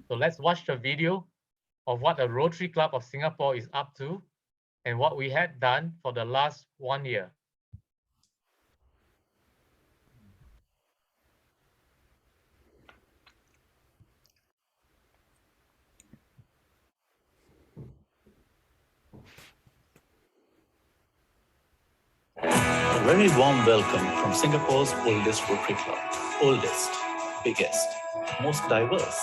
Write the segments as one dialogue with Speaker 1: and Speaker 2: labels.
Speaker 1: So let's watch the video of what the Rotary Club of Singapore is up to and what we had done for the last 1 year.
Speaker 2: A very warm welcome from Singapore's oldest Rotary Club. Oldest, biggest, most diverse.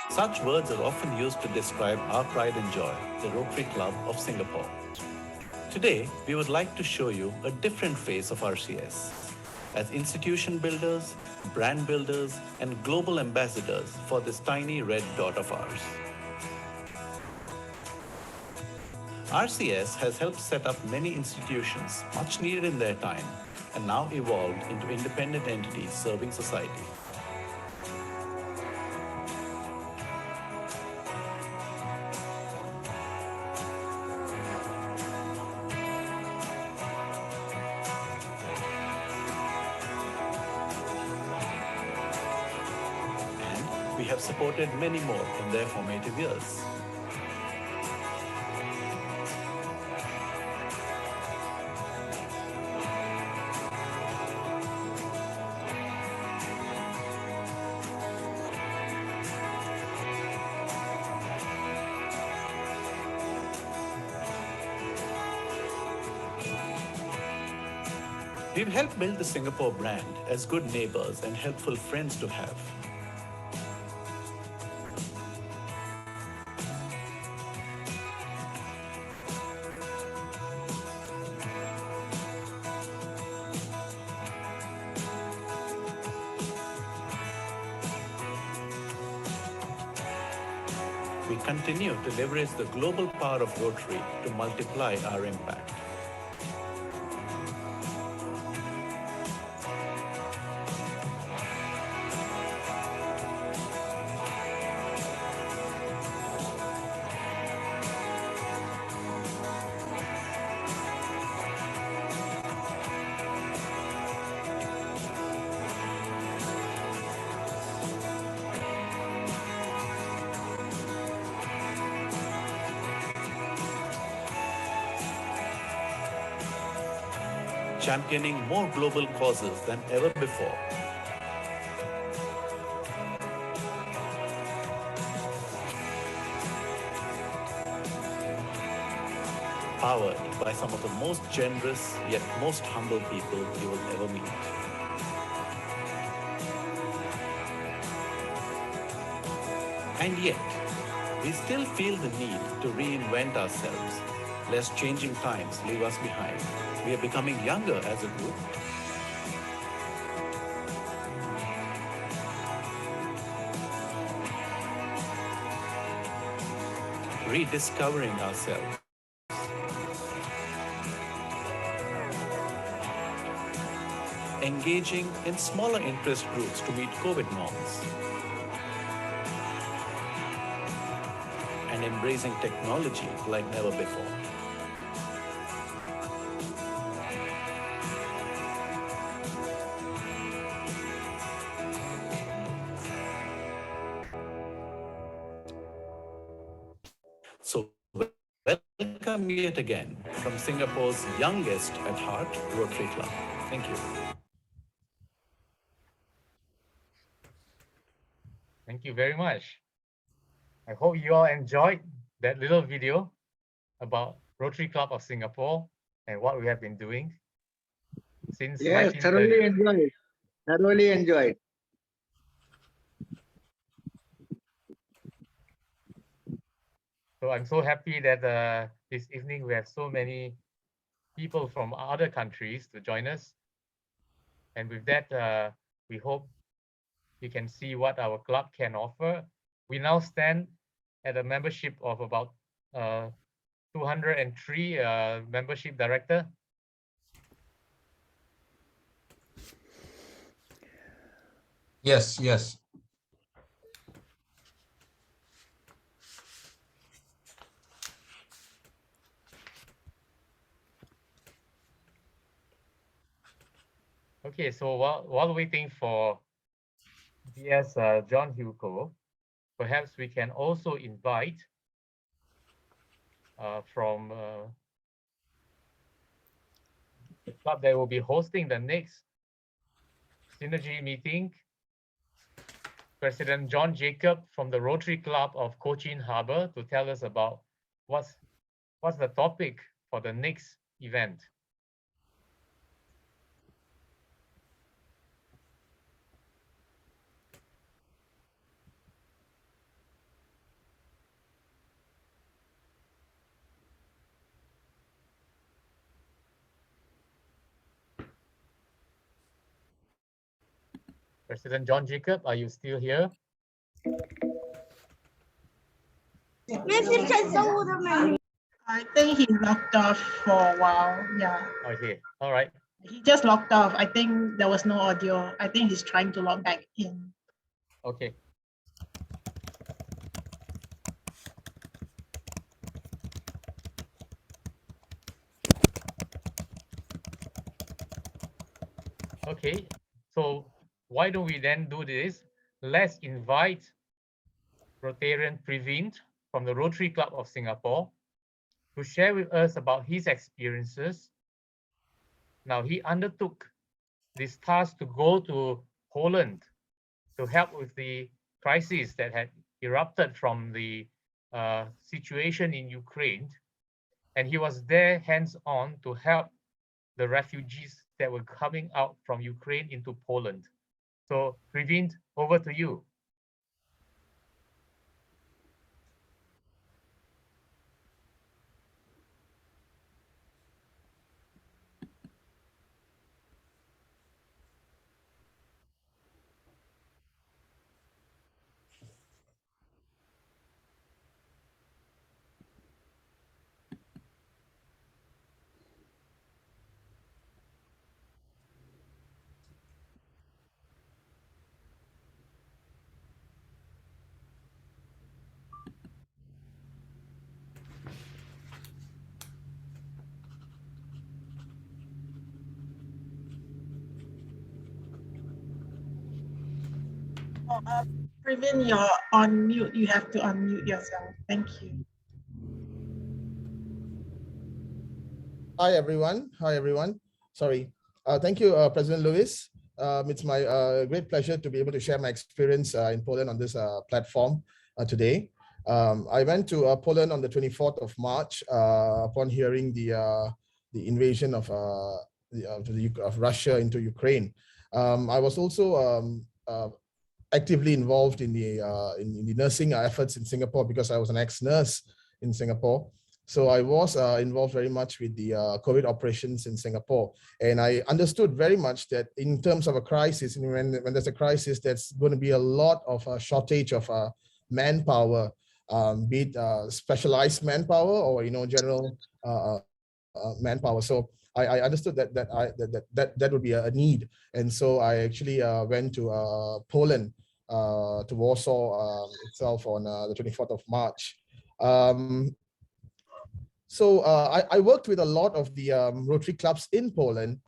Speaker 2: Such words are often used to describe our pride and joy, the Rotary Club of Singapore. Today, we would like to show you a different face of RCS as institution builders, brand builders, and global ambassadors for this tiny red dot of ours. RCS has helped set up many institutions much needed in their time and now evolved into independent entities serving society. And we have supported many more in their formative years. We've helped build the Singapore brand as good neighbors and helpful friends to have. We continue to leverage the global power of Rotary to multiply our impact. Championing more global causes than ever before. Powered by some of the most generous yet most humble people you will ever meet. And yet, we still feel the need to reinvent ourselves, lest changing times leave us behind. We are becoming younger as a group. Rediscovering ourselves. Engaging in smaller interest groups to meet COVID norms. And embracing technology like never before. So welcome yet again from Singapore's youngest at heart Rotary Club. Thank you.
Speaker 1: Thank you very much. I hope you all enjoyed that little video about Rotary Club of Singapore and what we have been doing since
Speaker 3: Yes,
Speaker 1: 1930.
Speaker 3: thoroughly enjoyed. Thoroughly enjoyed.
Speaker 1: So I'm so happy that this evening we have so many people from other countries to join us. And with that, we hope you can see what our club can offer. We now stand at a membership of about 203 membership director.
Speaker 4: Yes.
Speaker 1: Okay, so while waiting for DS John Hewko, perhaps we can also invite from the club that will be hosting the next Synergy meeting, President John Jacob from the Rotary Club of Cochin Harbour, to tell us about what's the topic for the next event. President John Jacob, are you still here?
Speaker 4: I think he locked off for a while. Yeah.
Speaker 1: Okay, all right.
Speaker 4: He just locked off. I think there was no audio. I think he's trying to log back in.
Speaker 1: Okay. Okay, so why don't we then do this? Let's invite Rotarian Preveen from the Rotary Club of Singapore to share with us about his experiences. Now, he undertook this task to go to Poland to help with the crisis that had erupted from the situation in Ukraine. And he was there hands-on to help the refugees that were coming out from Ukraine into Poland. So, Preveen, over to you.
Speaker 4: Previn, you're on mute. You have to unmute yourself. Thank you.
Speaker 5: Hi, everyone. Hi, everyone. Sorry. Thank you, President Lewis. It's my great pleasure to be able to share my experience in Poland on this platform today. I went to Poland on the 24th of March upon hearing the invasion of Russia into Ukraine. I was also actively involved in the nursing efforts in Singapore because I was an ex-nurse in Singapore. So I was involved very much with the COVID operations in Singapore. And I understood very much that in terms of a crisis, and when there's a crisis, there's going to be a lot of a shortage of manpower, be it specialized manpower or, general manpower. So I understood that would be a need. And so I actually went to Poland, to Warsaw itself on the 24th of March. So I worked with a lot of the Rotary clubs in Poland,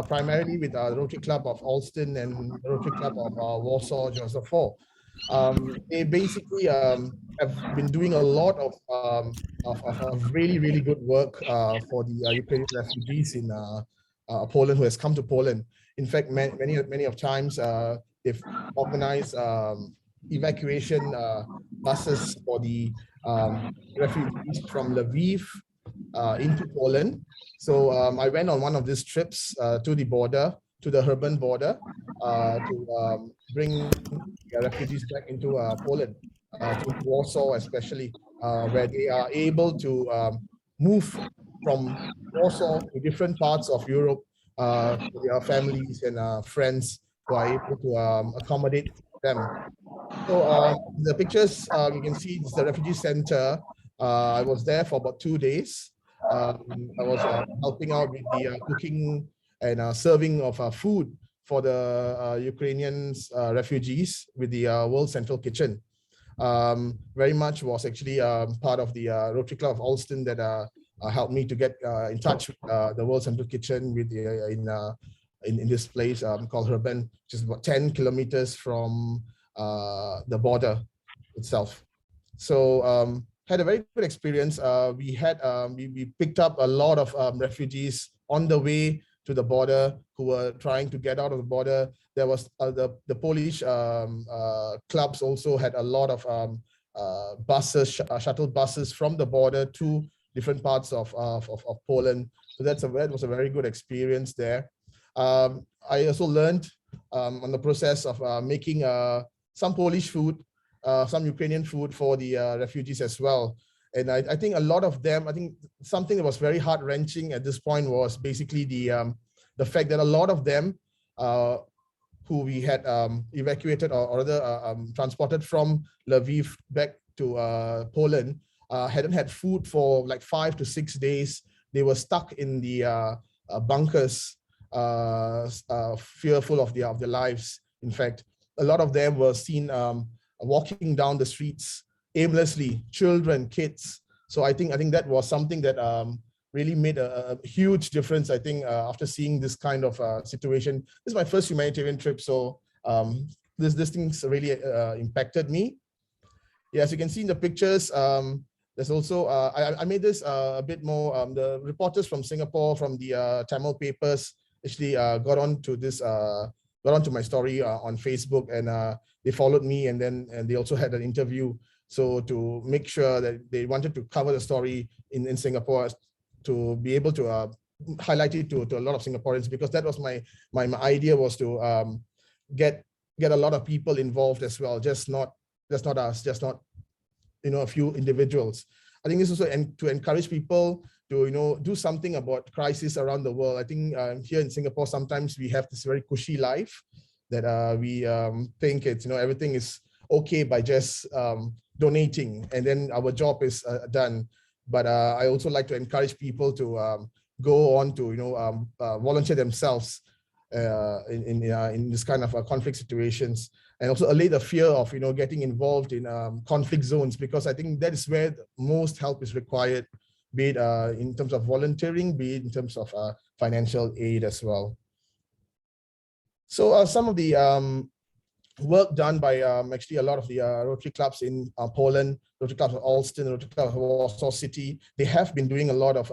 Speaker 5: primarily with the Rotary Club of Olsztyn and the Rotary Club of Warsaw, Joseph IV. They basically have been doing a lot of really, really good work for the Ukrainian refugees in Poland who has come to Poland. In fact, many of times they've organized evacuation buses for the refugees from Lviv into Poland. So I went on one of these trips to the border, to the Herban border, to bring refugees back into Poland, to Warsaw especially, where they are able to move from Warsaw to different parts of Europe to their families and friends who are able to accommodate them. So the pictures, you can see it's the refugee center. I was there for about 2 days. I was helping out with the cooking and serving of food for the Ukrainian refugees with the World Central Kitchen. Very much was actually part of the Rotary Club of Olsztyn that helped me to get in touch with the World Central Kitchen with the, in this place called Herban, which is about 10 kilometers from the border itself. So had a very good experience. We picked up a lot of refugees on the way to the border who were trying to get out of the border. There was the Polish clubs also had a lot of buses, shuttle buses from the border to different parts of Poland. So that was a very good experience there. I also learned on the process of making some Polish food, some Ukrainian food for the refugees as well. And I think a lot of them, I think something that was very heart-wrenching at this point was basically the fact that a lot of them who we had evacuated or rather transported from Lviv back to Poland hadn't had food for like 5 to 6 days. They were stuck in the bunkers, fearful of their lives. In fact, a lot of them were seen walking down the streets aimlessly, children, kids. So I think that was something that really made a huge difference. I think after seeing this kind of situation, this is my first humanitarian trip, so this thing's really impacted me. Yeah, as you can see in the pictures, there's also I made this a bit more. The reporters from Singapore, from the Tamil papers, actually got onto my story on Facebook, and they followed me, and they also had an interview. So to make sure that they wanted to cover the story in Singapore, to be able to highlight it to a lot of Singaporeans, because that was my idea, was to get a lot of people involved as well, just not us, just not a few individuals. I think this is also to encourage people to do something about crisis around the world. I think here in Singapore sometimes we have this very cushy life that we think it's everything is okay by just donating, and then our job is done. But I also like to encourage people to go on to volunteer themselves in this kind of conflict situations, and also allay the fear of getting involved in conflict zones, because I think that is where the most help is required, be it in terms of volunteering, be it in terms of financial aid as well. So some of the work done by actually a lot of the Rotary clubs in Poland, Rotary clubs of Alston, Rotary clubs of Warsaw City, they have been doing a lot of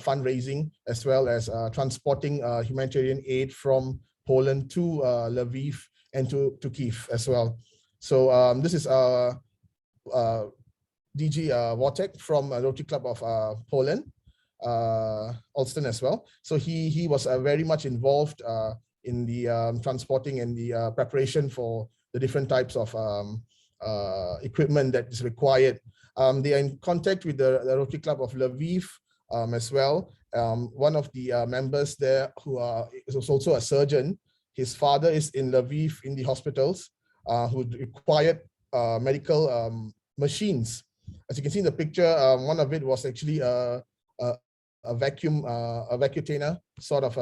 Speaker 5: fundraising, as well as transporting humanitarian aid from Poland to Lviv and to Kyiv as well. So this is DG Wojtek from Rotary Club of Poland, Alston as well. So he was very much involved in the transporting and the preparation for the different types of equipment that is required. They are in contact with the Rotary Club of Lviv as well. One of the members there who is also a surgeon, his father is in Lviv in the hospitals who required medical machines. As you can see in the picture, one of it was actually a vacuitainer sort of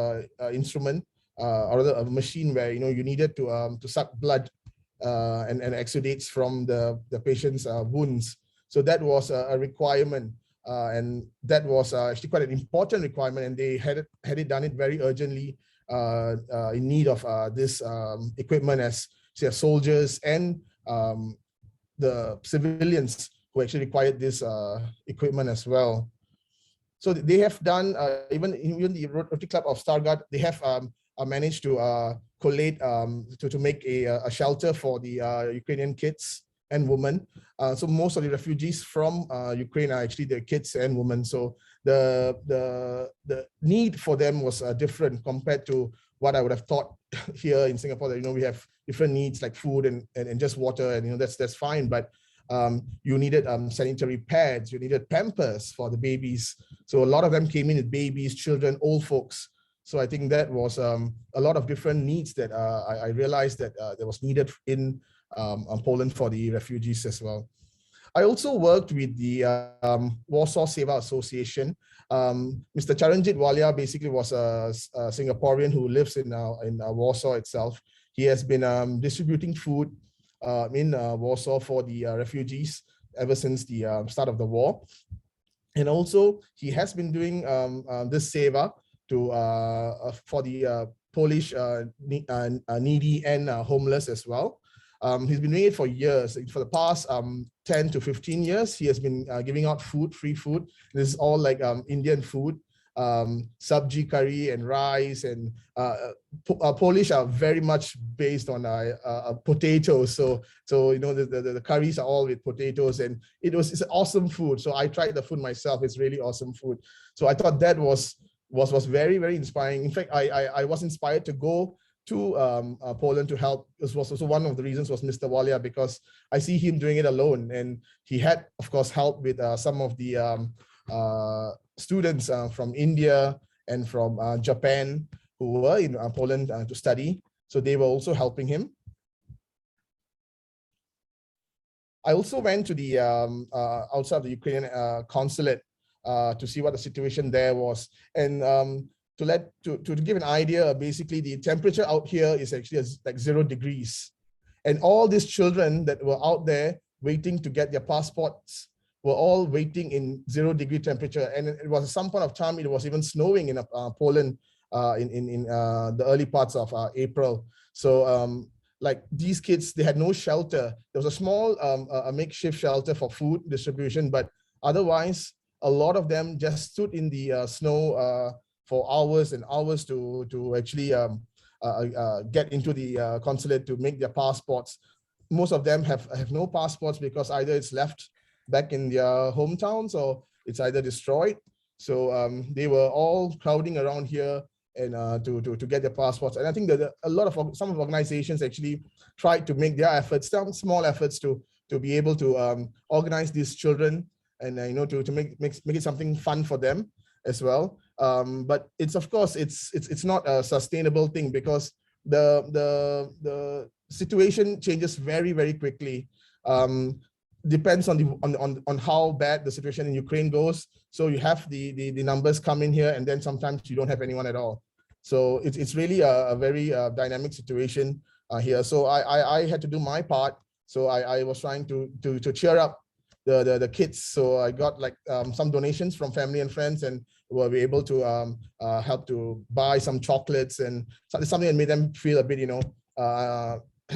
Speaker 5: instrument, or a machine where you needed to suck blood and exudates from the patient's wounds. So that was a requirement, and that was actually quite an important requirement, and they had done it very urgently, in need of this equipment, as say soldiers and the civilians who actually required this equipment as well. So they have done, even the Rotary Club of Stargard, they have managed to collate to make a shelter for the Ukrainian kids and women. So most of the refugees from Ukraine are actually the kids and women. So the need for them was different compared to what I would have thought here in Singapore, that we have different needs like food and just water, and that's fine. But you needed sanitary pads, you needed Pampers for the babies. So a lot of them came in with babies, children, old folks. So I think that was a lot of different needs that I realized that there was needed in Poland for the refugees as well. I also worked with the Warsaw Seva Association. Mr. Charanjit Walia basically was a Singaporean who lives in Warsaw itself. He has been distributing food in Warsaw for the refugees ever since the start of the war. And also he has been doing this Seva for the Polish needy and homeless as well. He's been doing it for years. For the past 10 to 15 years, he has been giving out food, free food. This is all like Indian food, sabji curry and rice, and Polish are very much based on potatoes. So the curries are all with potatoes, and it's awesome food. So I tried the food myself. It's really awesome food. So I thought that was very, very inspiring. In fact, I was inspired to go to Poland to help. This was also one of the reasons was Mr. Walia, because I see him doing it alone, and he had, of course, help with some of the students from India and from Japan who were in Poland to study. So they were also helping him. I also went to the outside of the Ukrainian consulate to see what the situation there was. And to give an idea, basically the temperature out here is actually like 0 degrees. And all these children that were out there waiting to get their passports were all waiting in 0 degree temperature. And it was at some point of time, it was even snowing in Poland in the early parts of April. So like these kids, they had no shelter. There was a small a makeshift shelter for food distribution, but otherwise, a lot of them just stood in the snow for hours and hours to actually get into the consulate to make their passports. Most of them have no passports because either it's left back in their hometowns or it's either destroyed. So they were all crowding around here and to get their passports. And I think that some of the organizations actually tried to make their efforts, some small efforts to be able to organize these children and to make it something fun for them as well. But it's, of course, it's not a sustainable thing because the situation changes very, very quickly. Depends on how bad the situation in Ukraine goes. So you have the numbers come in here, and then sometimes you don't have anyone at all. So it's really a very dynamic situation here. So I had to do my part. So I was trying to cheer up the kids. So I got like some donations from family and friends, and were able to help to buy some chocolates and something that made them feel a bit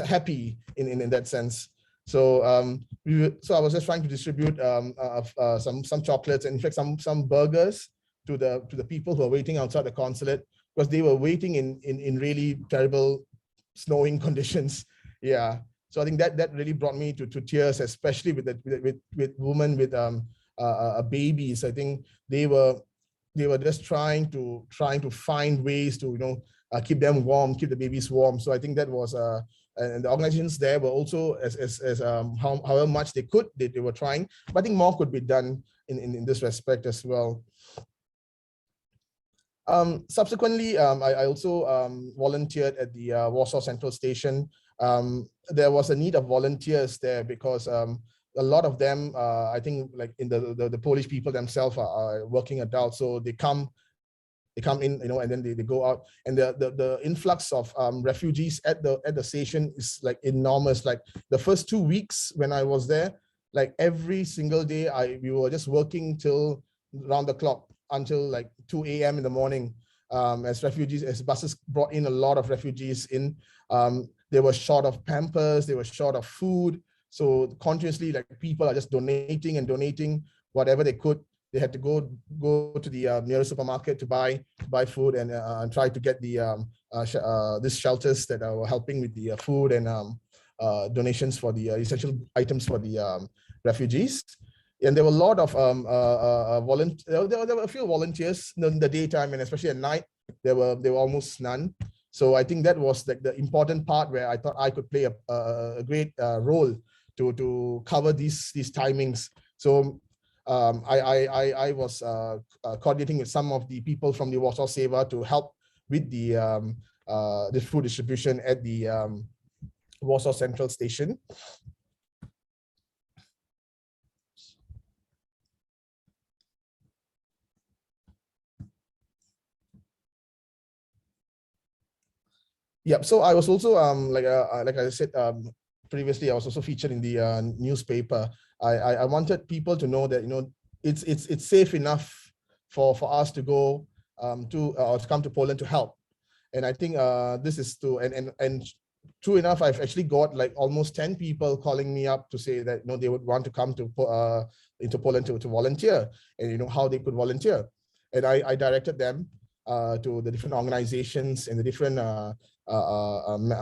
Speaker 5: happy in that sense. So I was just trying to distribute some chocolates and in fact some burgers to the people who are waiting outside the consulate, because they were waiting in really terrible snowing conditions. Yeah. So I think that really brought me to tears, especially with women with babies. I think they were just trying to find ways to keep them warm, keep the babies warm. So I think that was and the organizations there were also as however much they could, they were trying, but I think more could be done in this respect as well. Subsequently, I also volunteered at the Warsaw Central Station. There was a need of volunteers there because a lot of them, I think, like in the Polish people themselves are working adults, so they come in, and then they go out, and the influx of refugees at the station is like enormous. Like the first 2 weeks when I was there, like every single day we were just working till round the clock until like 2 a.m. in the morning, as buses brought in a lot of refugees in. They were short of Pampers, they were short of food, so continuously like people are just donating whatever they could. They had to go to the nearest supermarket to buy food and try to get these shelters that were helping with the food and donations for the essential items for the refugees. And there were a lot of volunteers. There were a few volunteers in the daytime, and especially at night, there were almost none. So I think that was like the important part where I thought I could play a great role to cover these timings. So I was coordinating with some of the people from the Warsaw Seva to help with the food distribution at the Warsaw Central Station. Yeah, so I was also like I said previously, I was also featured in the newspaper. I wanted people to know that it's safe enough for us to go to come to Poland to help, and I think this is to and true enough, I've actually got like almost 10 people calling me up to say that, they would want to come to into Poland to volunteer, and how they could volunteer. And I directed them to the different organizations and the different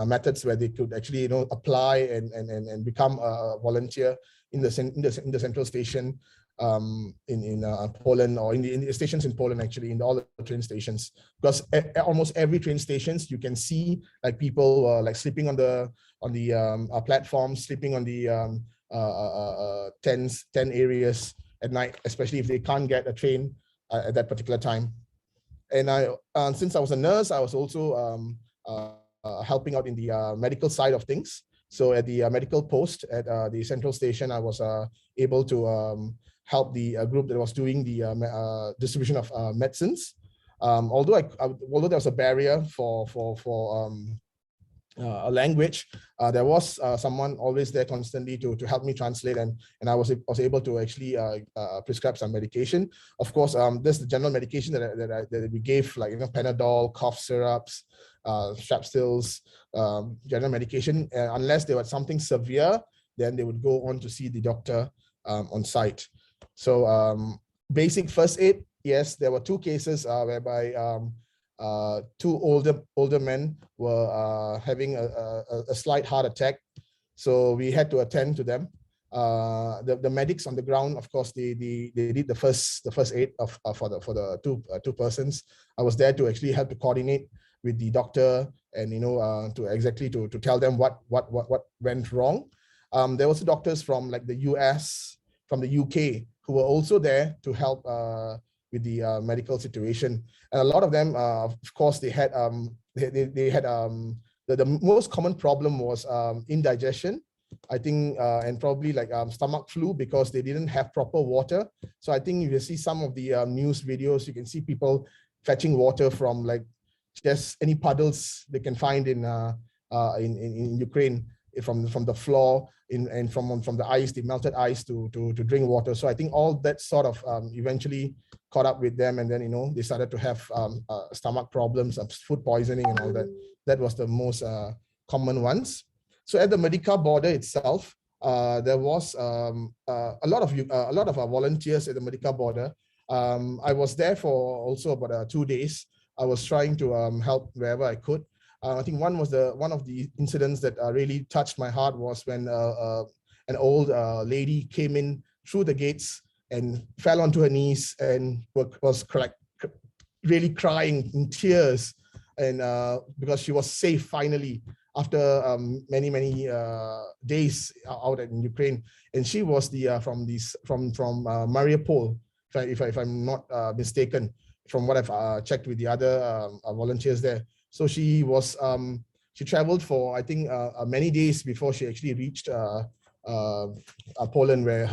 Speaker 5: methods where they could actually apply and become a volunteer in the central station in Poland, or in the stations in Poland, actually, in all the train stations, because almost every train stations you can see like people like sleeping on the platforms, sleeping on the tent areas at night, especially if they can't get a train at that particular time. And since I was a nurse, I was also helping out in the medical side of things. So at the medical post at the central station, I was able to help the group that was doing the distribution of medicines. Although there was a barrier for a language, there was someone always there constantly to help me translate, and I was able to actually prescribe some medication. Of course, this is the general medication that we gave, like Panadol, cough syrups, strep stills, general medication. Unless there was something severe, then they would go on to see the doctor on site. So basic first aid, yes, there were 2 cases whereby 2 older men were having a slight heart attack. So we had to attend to them. The medics on the ground, of course, they did the first aid for the two persons. I was there to actually help to coordinate with the doctor and to tell them what went wrong. There was doctors from like the US, from the UK, who were also there to help with the medical situation. And a lot of them, of course, they had the most common problem was indigestion, I think, and probably like stomach flu, because they didn't have proper water. So I think if you see some of the news videos, you can see people fetching water from like just any puddles they can find in Ukraine, from the floor, and from the ice, the melted ice, to drink water. So I think all that sort of eventually caught up with them, and then they started to have stomach problems, food poisoning, and all that. That was the most common ones. So at the Medica border itself, there was a lot of volunteers at the Medica border. I was there for also about 2 days. I was trying to help wherever I could. I think one of the incidents that really touched my heart was when an old lady came in through the gates and fell onto her knees and was really crying in tears, and because she was safe finally after many days out in Ukraine. And she was from Mariupol, if I'm not mistaken, from what I've checked with the other volunteers there. So she traveled for, I think, many days before she actually reached Poland, where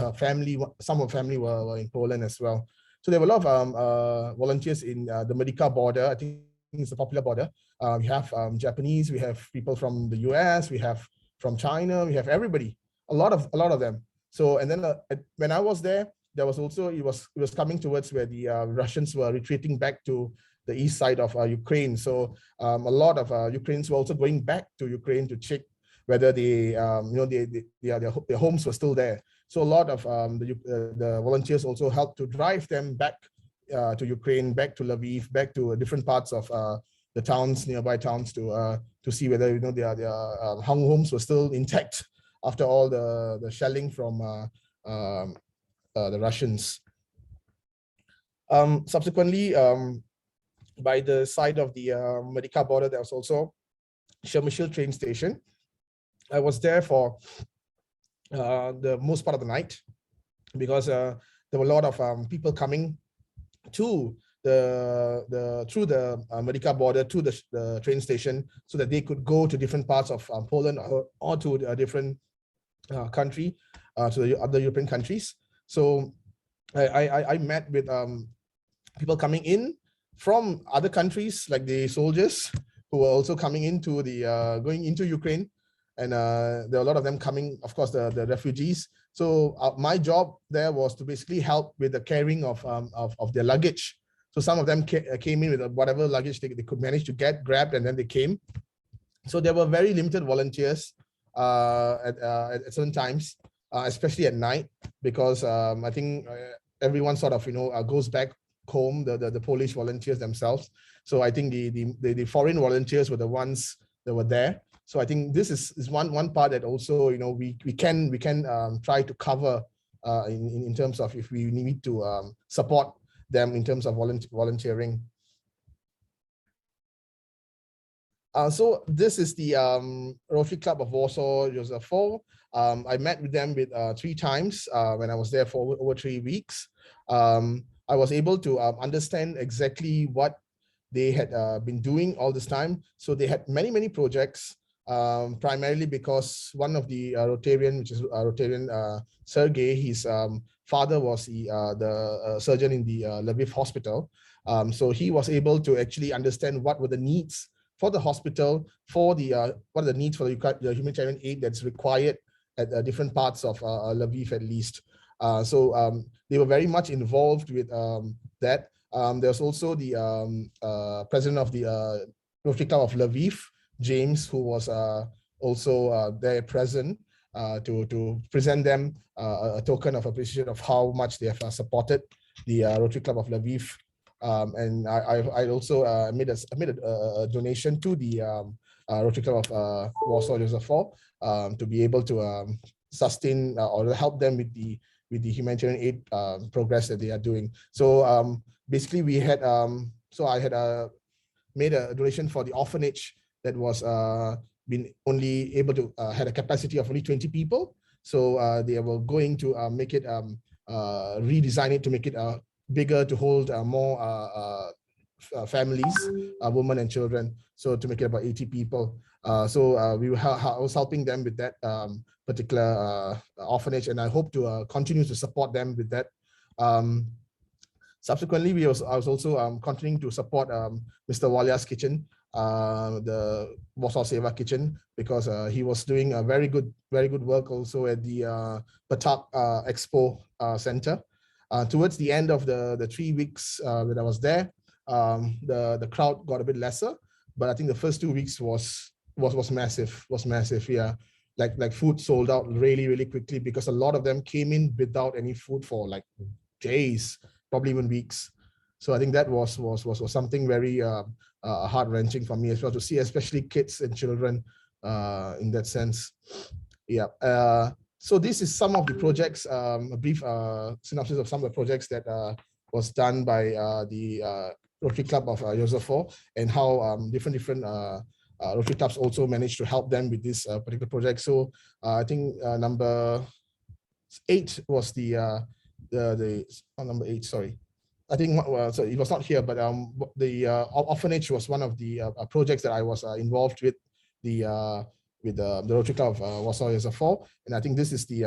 Speaker 5: some of her family were in Poland as well. So there were a lot of volunteers in the Medica border. I think it's a popular border. We have Japanese, we have people from the US, we have from China, we have everybody, a lot of them. So, and then when I was there, there was also, it was coming towards where the Russians were retreating back to the east side of Ukraine. So a lot of Ukrainians were also going back to Ukraine to check whether their homes were still there. So a lot of the volunteers also helped to drive them back to Ukraine, back to Lviv, back to different parts of the towns, nearby towns, to see whether their homes were still intact after all the shelling from the Russians. Subsequently, by the side of the Medica border, there was also Shermishil train station. I was there for the most part of the night, because there were a lot of people coming to through the Medica border to the train station, so that they could go to different parts of Poland, or to a different country, to the other European countries. So I met with people coming in from other countries, like the soldiers who were also coming into going into Ukraine. And there are a lot of them coming, of course, the refugees. So my job there was to basically help with the carrying of their luggage. So some of them came in with whatever luggage they could manage to get grabbed, and then they came. So there were very limited volunteers at certain times, especially at night, because I think everyone sort of goes back home, the Polish volunteers themselves. So I think the foreign volunteers were the ones that were there. So I think this is one part that also we can try to cover in terms of if we need to support them in terms of volunteering. So this is the Rotary Club of Warsaw, Joseph 4. I met with them 3 times when I was there for over 3 weeks. I was able to understand exactly what they had been doing all this time. So they had many projects, primarily because one of the Rotarian, which is Rotarian Sergey, his father was the surgeon in the Lviv hospital. So he was able to actually understand what were the needs for the hospital, for the what are the needs for the humanitarian aid that's required at different parts of Lviv at least. So they were very much involved with that. There's also the president of the Rotary Club of Lviv, James, who was also there present to present them a token of appreciation of how much they have supported the Rotary Club of Lviv. And I also made a donation to the Rotary Club of Warsaw Joseph 4 to be able to sustain or help them with the humanitarian aid progress that they are doing. So basically, we had I had made a donation for the orphanage that was been only able to had a capacity of only 20 people. So they were going to make it redesign it to make it bigger, to hold more families, women and children. So to make it about 80 people. So I was helping them with that particular orphanage, and I hope to continue to support them with that. Subsequently, I was also continuing to support Mr. Walia's kitchen, the Warsaw Seva kitchen, because he was doing a very good work also at the Batak Expo Center. Towards the end of the 3 weeks that I was there, the crowd got a bit lesser, but I think the first 2 weeks was massive. Yeah, like food sold out really quickly because a lot of them came in without any food for like days, probably even weeks. So I think that was something very heart-wrenching for me as well to see, especially kids and children in that sense. Yeah. So this is some of the projects, a brief synopsis of some of the projects that was done by the Rotary Club of Joseph 4, and how different Rotary clubs also managed to help them with this particular project. So I think number 8 was number 8. Sorry, I think so it was not here, but the orphanage was one of the projects that I was involved with the Rotary Club of Warsaw Joseph 4, and I think this is the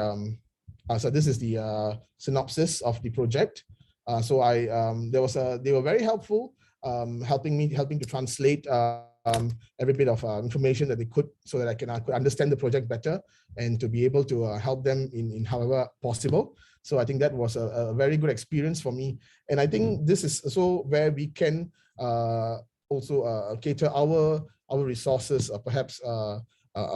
Speaker 5: synopsis of the project. So they were very helpful, helping to translate every bit of information that they could, so that I could understand the project better and to be able to help them in however possible. So I think that was a very good experience for me. And I think this is also where we can also cater our resources, perhaps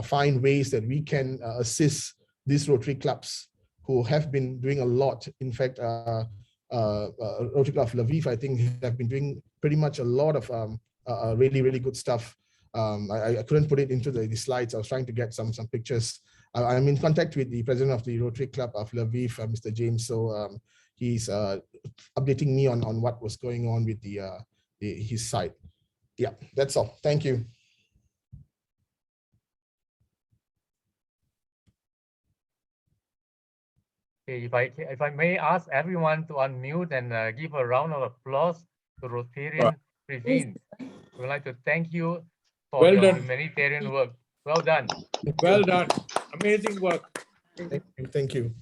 Speaker 5: find ways that we can assist these Rotary clubs who have been doing a lot. In fact, Rotary Club of Lviv, I think, have been doing pretty much a lot of really good stuff. I couldn't put it into the slides. I was trying to get some pictures. I'm in contact with the president of the Rotary Club of Lviv, Mr. James. So he's updating me on what was going on with his site. Yeah, that's all. Thank you.
Speaker 1: Okay, if I may ask everyone to unmute and give a round of applause to Rotarian Previn. We would like to thank you for
Speaker 6: Well
Speaker 1: your
Speaker 6: done.
Speaker 1: humanitarian work. Well done.
Speaker 6: Well done. Amazing work.
Speaker 5: Thank you.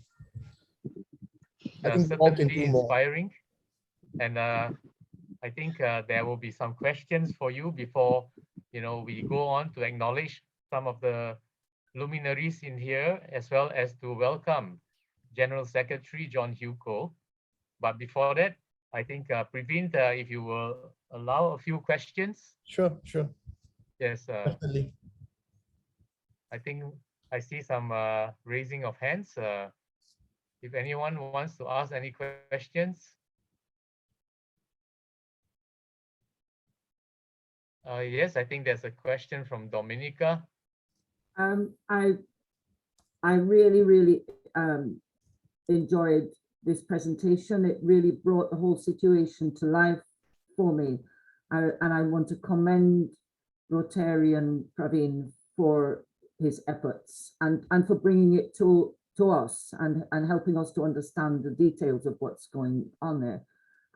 Speaker 5: I think we all can
Speaker 1: Certainly
Speaker 5: do more.
Speaker 1: inspiring. And I think there will be some questions for you before we go on to acknowledge some of the luminaries in here, as well as to welcome General Secretary John Hewko. But before that, I think Previn, if you will allow a few questions.
Speaker 5: Sure.
Speaker 1: Yes.
Speaker 5: Definitely.
Speaker 1: I think I see some raising of hands. If anyone wants to ask any questions. Yes, I think there's a question from Dominica.
Speaker 7: I really enjoyed this presentation. It really brought the whole situation to life for me. And I want to commend Rotarian Praveen for his efforts and for bringing it to us and helping us to understand the details of what's going on there.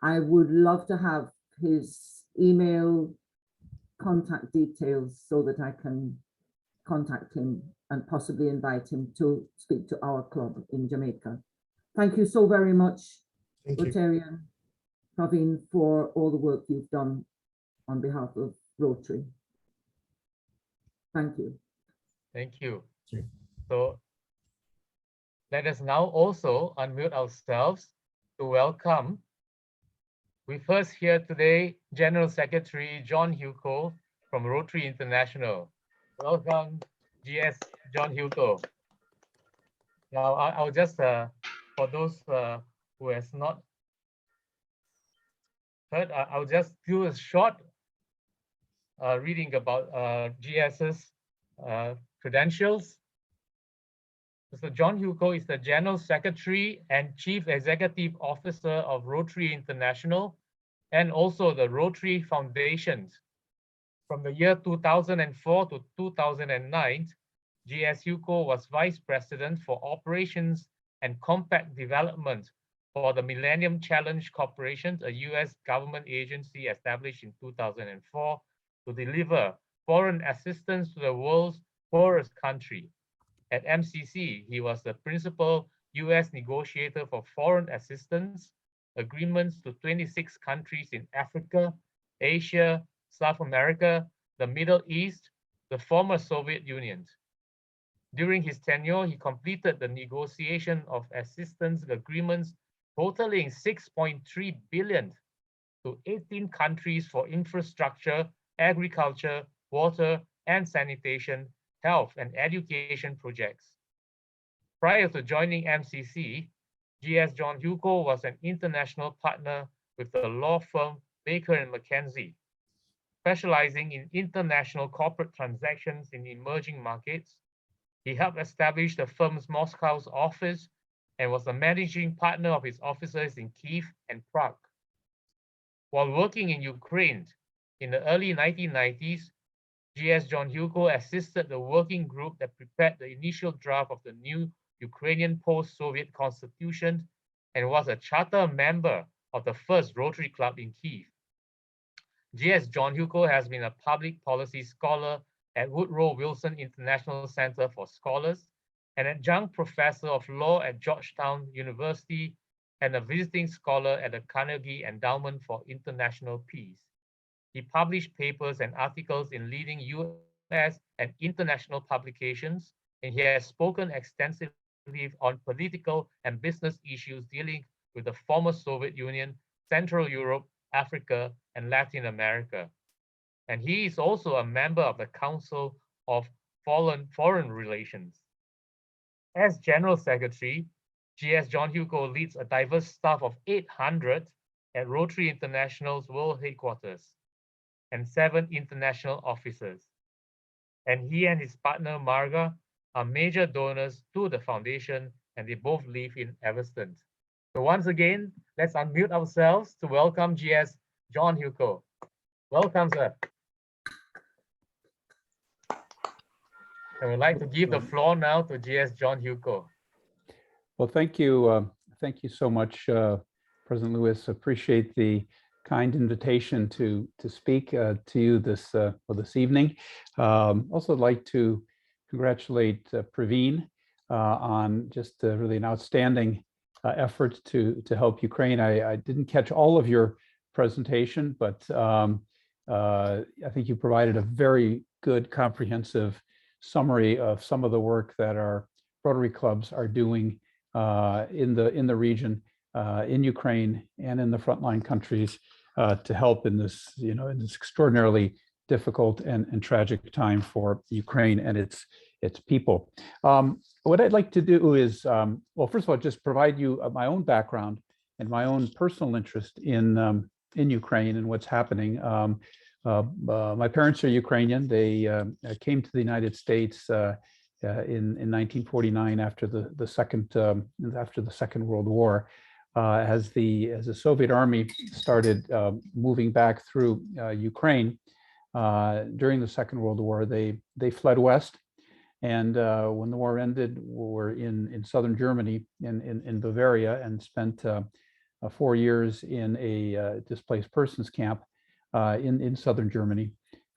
Speaker 7: I would love to have his email contact details so that I can contact him and possibly invite him to speak to our club in Jamaica. Thank you so very much, Rotarian Praveen, for all the work you've done on behalf of Rotary. Thank you.
Speaker 1: Thank you. So let us now also unmute ourselves to welcome. We first hear today General Secretary John Hewko from Rotary International. Welcome, GS John Hewko. Now, I'll just, for those who has not heard, I'll just do a short reading about GS's credentials. Mr. John Hewko is the General Secretary and Chief Executive Officer of Rotary International and also the Rotary Foundations. From the year 2004 to 2009, GS Hewko was Vice President for Operations and Compact Development for the Millennium Challenge Corporation, a US government agency established in 2004 to deliver foreign assistance to the world's poorest country. At MCC, he was the principal US negotiator for foreign assistance agreements to 26 countries in Africa, Asia, South America, the Middle East, the former Soviet Union. During his tenure, he completed the negotiation of assistance agreements totaling 6.3 billion to 18 countries for infrastructure, agriculture, water and sanitation, health and education projects. Prior to joining MCC, GS John Hewko was an international partner with the law firm Baker & McKenzie, specializing in international corporate transactions in emerging markets. He helped establish the firm's Moscow's office and was the managing partner of its offices in Kyiv and Prague. While working in Ukraine in the early 1990s, GS John Hewko assisted the working group that prepared the initial draft of the new Ukrainian post-Soviet constitution and was a charter member of the first Rotary Club in Kyiv. GS John Hewko has been a public policy scholar at Woodrow Wilson International Center for Scholars, an adjunct professor of law at Georgetown University, and a visiting scholar at the Carnegie Endowment for International Peace. He published papers and articles in leading US and international publications, and he has spoken extensively on political and business issues dealing with the former Soviet Union, Central Europe, Africa, and Latin America. And he is also a member of the Council of Foreign Relations. As General Secretary, GS John Hewko leads a diverse staff of 800 at Rotary International's world headquarters and 7 international offices. And he and his partner Marga are major donors to the foundation, and they both live in Everston. So once again, let's unmute ourselves to welcome GS John Hewko. Welcome, sir. I would like to give the floor now to GS John Hewko.
Speaker 8: Well, thank you. Thank you so much, President Lewis. Appreciate the kind invitation to speak to you this evening. Also like to congratulate Praveen on just really an outstanding effort to help Ukraine. I didn't catch all of your presentation, but I think you provided a very good comprehensive summary of some of the work that our Rotary clubs are doing in the region, in Ukraine and in the frontline countries to help in this, in this extraordinarily difficult and tragic time for Ukraine and its people. What I'd like to do is, well, first of all, just provide you my own background and my own personal interest in Ukraine and what's happening. My parents are Ukrainian. They came to the United States in 1949 after the Second World War. As the Soviet Army started moving back through Ukraine during the Second World War, they fled west. And when the war ended, we were in southern Germany, in Bavaria, and spent 4 years in a displaced persons camp in southern Germany.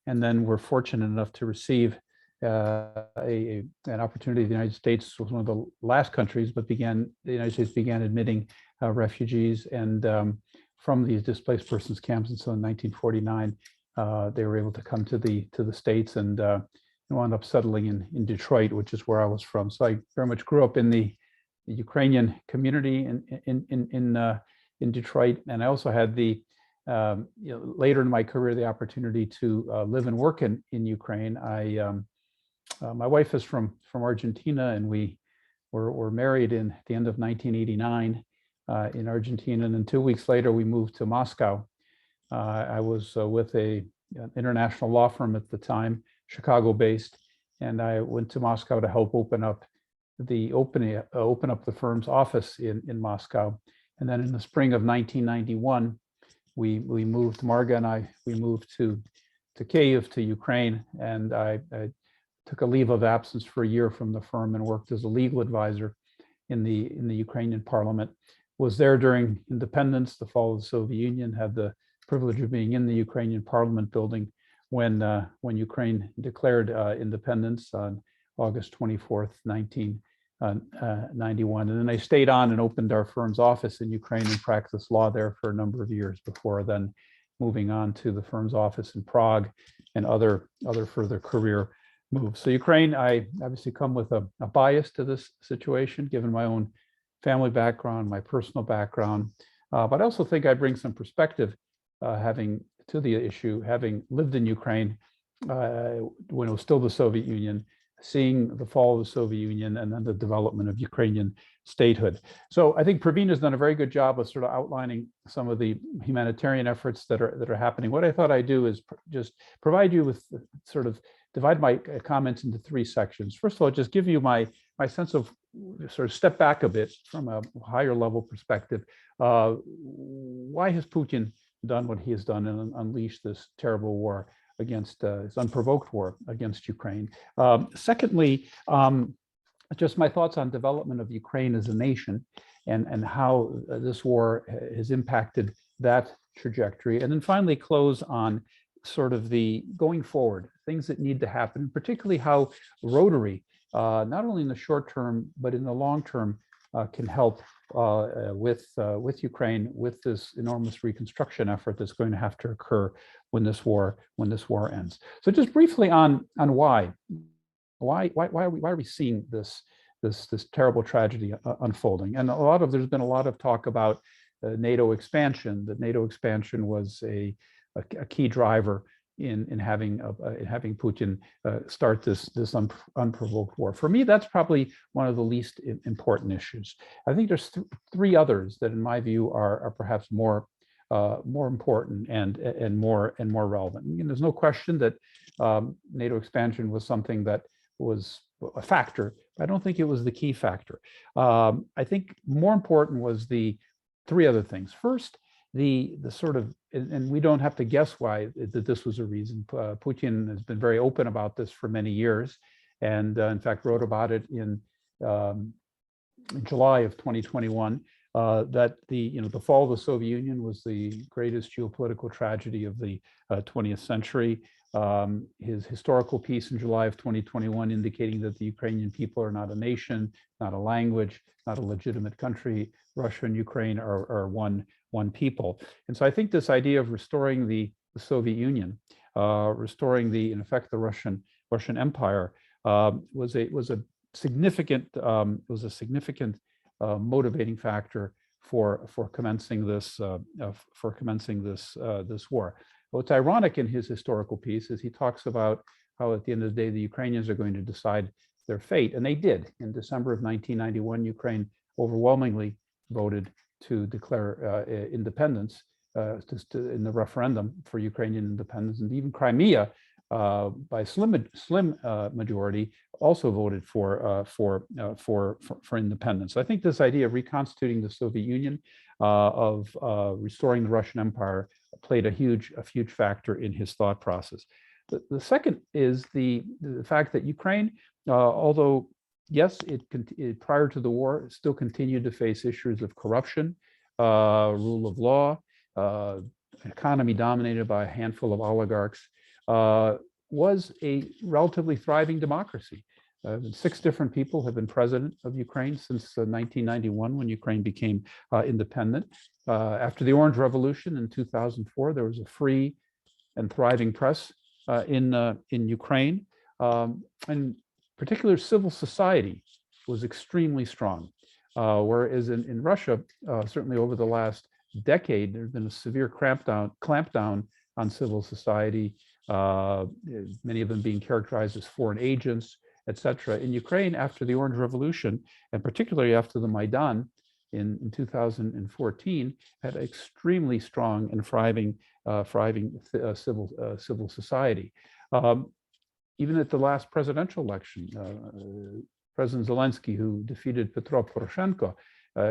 Speaker 8: And then we're fortunate enough to receive an opportunity. The United States was one of the last countries, but the United States began admitting refugees and from these displaced persons camps. And so in 1949, they were able to come to the States and wound up settling in Detroit, which is where I was from. So I very much grew up in the Ukrainian community in Detroit, and I also had later in my career the opportunity to live and work in Ukraine. My wife is from Argentina, and we were married at the end of 1989 in Argentina, and then 2 weeks later we moved to Moscow. I was with an international law firm at the time, Chicago-based, and I went to Moscow to help open up the firm's office in Moscow. And then in the spring of 1991, we moved, Marga and I, we moved to Kyiv, to Ukraine, and I took a leave of absence for a year from the firm and worked as a legal advisor in the Ukrainian parliament. Was there during independence, the fall of the Soviet Union, had the privilege of being in the Ukrainian parliament building when Ukraine declared independence on August 24th, 1991. And then I stayed on and opened our firm's office in Ukraine and practiced law there for a number of years before then moving on to the firm's office in Prague and other further career moves. So Ukraine, I obviously come with a bias to this situation, given my own family background, my personal background, but I also think I bring some perspective to the issue, having lived in Ukraine when it was still the Soviet Union, seeing the fall of the Soviet Union and then the development of Ukrainian statehood. So I think Praveen has done a very good job of sort of outlining some of the humanitarian efforts that are happening. What I thought I'd do is just provide you with sort of divide my comments into three sections. First of all, just give you my sense of sort of step back a bit from a higher level perspective. Why has Putin done what he has done and unleashed this terrible war against this unprovoked war against Ukraine? Secondly, just my thoughts on development of Ukraine as a nation and how this war has impacted that trajectory. And then finally close on sort of the going forward, things that need to happen, particularly how Rotary, not only in the short term, but in the long term, can help with Ukraine, with this enormous reconstruction effort that's going to have to occur when this war ends. So just briefly on why are we seeing this terrible tragedy unfolding? And there's been a lot of talk about NATO expansion. That NATO expansion was a key driver in having Putin start this unprovoked war. For me, that's probably one of the least important issues. I think there's three others that, in my view, are perhaps more important and more relevant. And there's no question that NATO expansion was something that was a factor. I don't think it was the key factor. I think more important was the three other things. First, the sort of, and we don't have to guess why that this was a reason. Putin has been very open about this for many years, and in fact wrote about it in July of 2021. That the fall of the Soviet Union was the greatest geopolitical tragedy of the 20th century. His historical piece in July of 2021 indicating that the Ukrainian people are not a nation, not a language, not a legitimate country. Russia and Ukraine are one people. And so I think this idea of restoring the Soviet Union, restoring in effect the Russian Empire, was a significant motivating factor for commencing this war. What's ironic in his historical piece is he talks about how at the end of the day the Ukrainians are going to decide their fate. And they did. In December of 1991, Ukraine overwhelmingly voted to declare independence in the referendum for Ukrainian independence. And even Crimea, by slim majority, also voted for independence. So I think this idea of reconstituting the Soviet Union, of restoring the Russian Empire, played a huge factor in his thought process. The second is the fact that Ukraine, although yes, it prior to the war, still continued to face issues of corruption, rule of law, economy dominated by a handful of oligarchs, was a relatively thriving democracy. 6 different people have been president of Ukraine since 1991, when Ukraine became independent. After the Orange Revolution in 2004, there was a free and thriving press in Ukraine, and particular civil society was extremely strong. Whereas in Russia, certainly over the last decade, there's been a severe clampdown on civil society, many of them being characterized as foreign agents, etc. In Ukraine, after the Orange Revolution, and particularly after the Maidan in 2014, had extremely strong and thriving civil society. Even at the last presidential election, President Zelensky, who defeated Petro Poroshenko,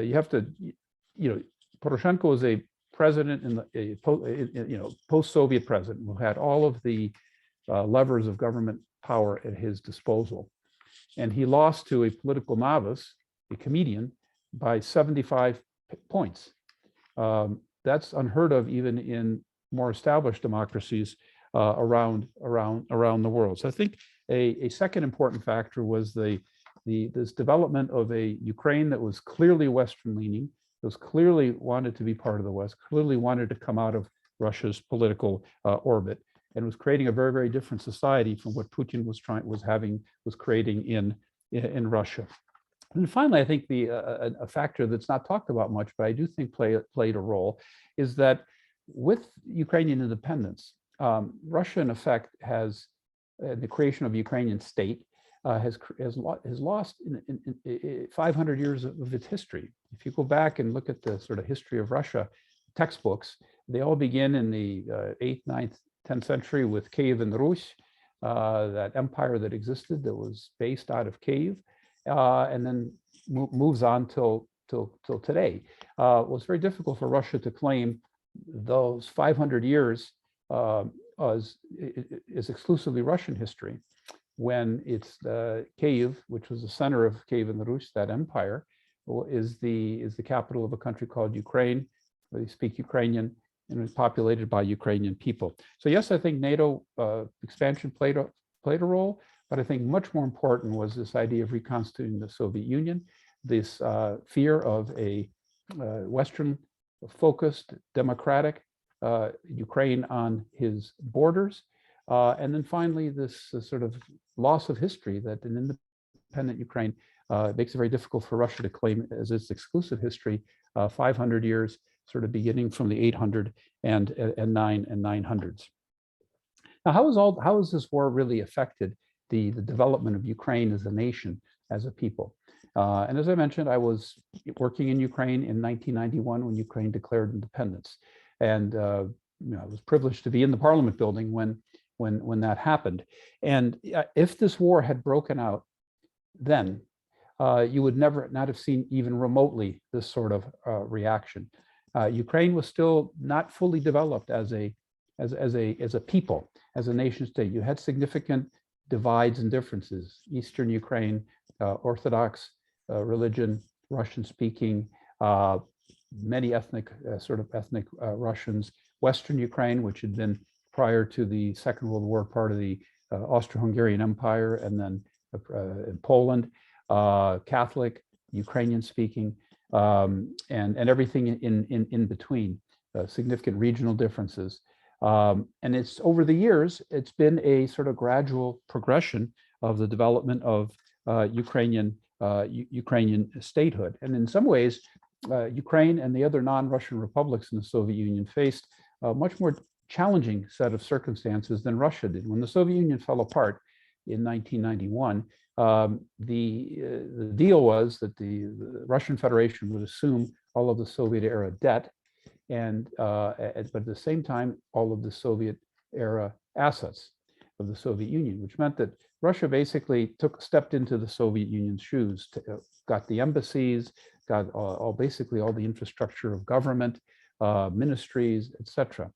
Speaker 8: you have to, Poroshenko was a president in the post-Soviet president who had all of the levers of government power at his disposal, and he lost to a political novice, a comedian, by 75 points. That's unheard of even in more established democracies around the world. So I think a second important factor was this development of a Ukraine that was clearly Western leaning, was clearly wanted to be part of the West, clearly wanted to come out of Russia's political orbit, and was creating a very, very different society from what Putin was creating in Russia. And finally, I think a factor that's not talked about much, but I do think played a role, is that with Ukrainian independence, Russia, in effect, has the creation of a Ukrainian state has lost 500 years of its history. If you go back and look at the sort of history of Russia textbooks, they all begin in the 8th, 9th, 10th century with Kyiv and Rus, that empire that existed that was based out of Kyiv, and then moves on till today. It was very difficult for Russia to claim those 500 years as exclusively Russian history, when it's Kyiv, which was the center of Kyiv and the Rus, that empire, is the capital of a country called Ukraine, where they speak Ukrainian, and is populated by Ukrainian people. So yes, I think NATO expansion played a role, but I think much more important was this idea of reconstituting the Soviet Union, this fear of a Western-focused, democratic Ukraine on his borders, and then finally this sort of loss of history that an independent Ukraine makes it very difficult for Russia to claim as its exclusive history 500 years, sort of beginning from the 800 and 900s. Now, how has this war really affected the development of Ukraine as a nation, as a people? And as I mentioned, I was working in Ukraine in 1991 when Ukraine declared independence, and I was privileged to be in the Parliament building when that happened. And if this war had broken out then, you would not have seen even remotely this sort of reaction. Ukraine was still not fully developed as a people, as a nation state. You had significant divides and differences. Eastern Ukraine, Orthodox religion, Russian speaking, many ethnic Russians. Western Ukraine, which had been prior to the Second World War part of the Austro-Hungarian Empire, and then in Poland, Catholic, Ukrainian speaking, and everything in between, significant regional differences. And it's over the years, it's been a sort of gradual progression of the development of Ukrainian statehood. And in some ways, Ukraine and the other non-Russian republics in the Soviet Union faced a much more challenging set of circumstances than Russia did. When the Soviet Union fell apart in 1991, The deal was that the Russian Federation would assume all of the Soviet era debt, and but at the same time, all of the Soviet era assets of the Soviet Union, which meant that Russia basically stepped into the Soviet Union's shoes, got the embassies, got basically all the infrastructure of government, ministries, etc.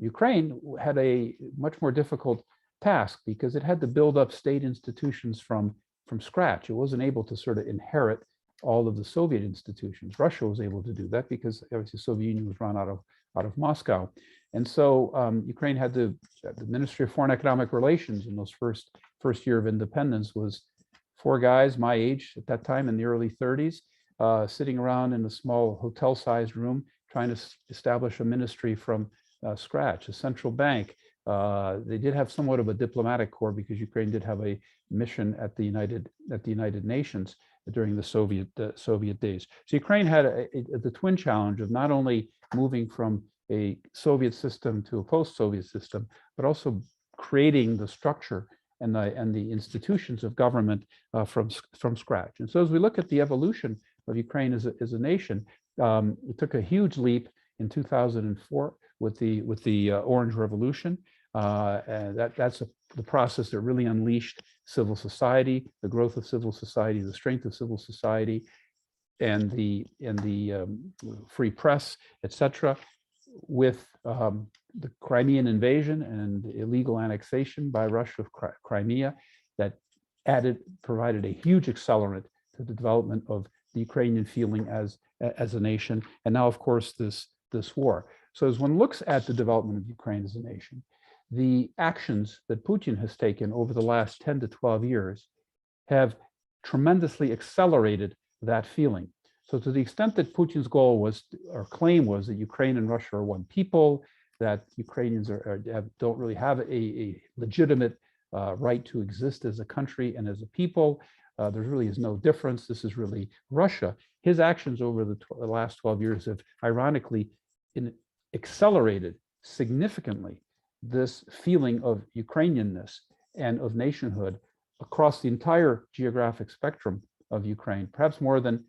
Speaker 8: Ukraine had a much more difficult task because it had to build up state institutions from scratch. It wasn't able to sort of inherit all of the Soviet institutions. Russia was able to do that because obviously the Soviet Union was run out of Moscow. And so Ukraine had the Ministry of Foreign Economic Relations in those first year of independence was 4 guys my age at that time in the early 30s, sitting around in a small hotel-sized room trying to establish a ministry from scratch, a central bank. They did have somewhat of a diplomatic corps because Ukraine did have a mission at the United Nations during the Soviet days. So Ukraine had the twin challenge of not only moving from a Soviet system to a post-Soviet system, but also creating the structure and the institutions of government from scratch. And so as we look at the evolution of Ukraine as a nation, it took a huge leap in 2004 with the Orange Revolution. And that's the process that really unleashed civil society, the growth of civil society, the strength of civil society, and the free press, etc. With the Crimean invasion and illegal annexation by Russia of Crimea, that provided a huge accelerant to the development of the Ukrainian feeling as a nation, and now, of course, this war. So as one looks at the development of Ukraine as a nation, the actions that Putin has taken over the last 10 to 12 years have tremendously accelerated that feeling. So to the extent that Putin's goal was, or claim was, that Ukraine and Russia are one people, that Ukrainians don't really have a legitimate right to exist as a country and as a people, there really is no difference, this is really Russia. His actions over the last 12 years have ironically accelerated significantly this feeling of Ukrainianness and of nationhood across the entire geographic spectrum of Ukraine, perhaps more than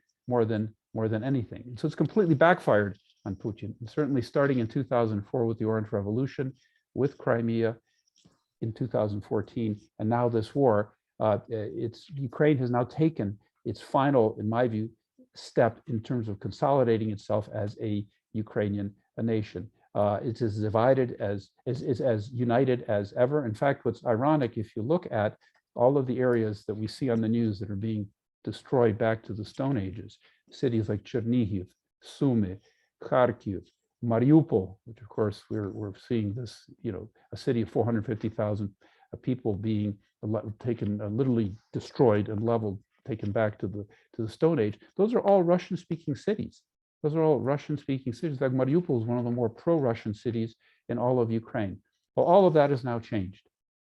Speaker 8: anything. And so it's completely backfired on Putin. And certainly starting in 2004 with the Orange Revolution, with Crimea in 2014, and now this war, Ukraine has now taken its final, in my view, step in terms of consolidating itself as a Ukrainian nation. It's as divided as united as ever. In fact, what's ironic, if you look at all of the areas that we see on the news that are being destroyed back to the Stone Ages, cities like Chernihiv, Sumy, Kharkiv, Mariupol, which of course we're seeing this, a city of 450,000 people being taken, literally destroyed and leveled, taken back to the Stone Age. Those are all Russian-speaking cities. Those are all Russian-speaking cities. In fact, Mariupol is one of the more pro-Russian cities in all of Ukraine. Well, all of that has now changed.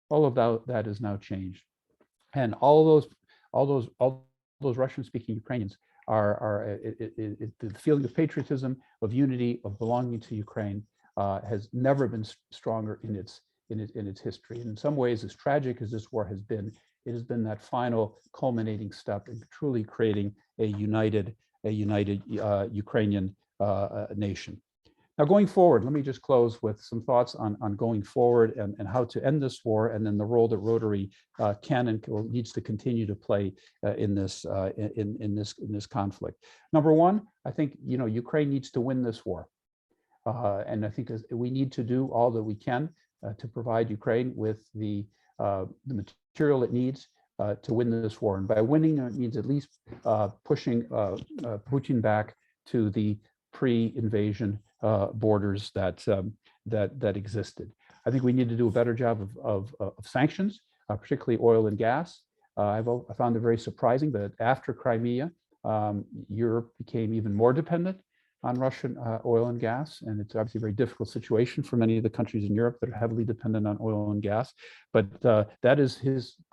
Speaker 8: All of that is now changed, and all those Russian-speaking Ukrainians the feeling of patriotism, of unity, of belonging to Ukraine has never been stronger in its history. And in some ways, as tragic as this war has been, it has been that final culminating step in truly creating a united Ukrainian nation. Now, going forward, let me just close with some thoughts on going forward and how to end this war, and then the role that Rotary can and needs to continue to play in this conflict. Number one, I think Ukraine needs to win this war, and I think we need to do all that we can to provide Ukraine with the material it needs to win this war. And by winning, it means at least pushing Putin back to the pre-invasion borders that existed. I think we need to do a better job of sanctions, particularly oil and gas. I found it very surprising that after Crimea, Europe became even more dependent on Russian oil and gas, and it's obviously a very difficult situation for many of the countries in Europe that are heavily dependent on oil and gas. But that is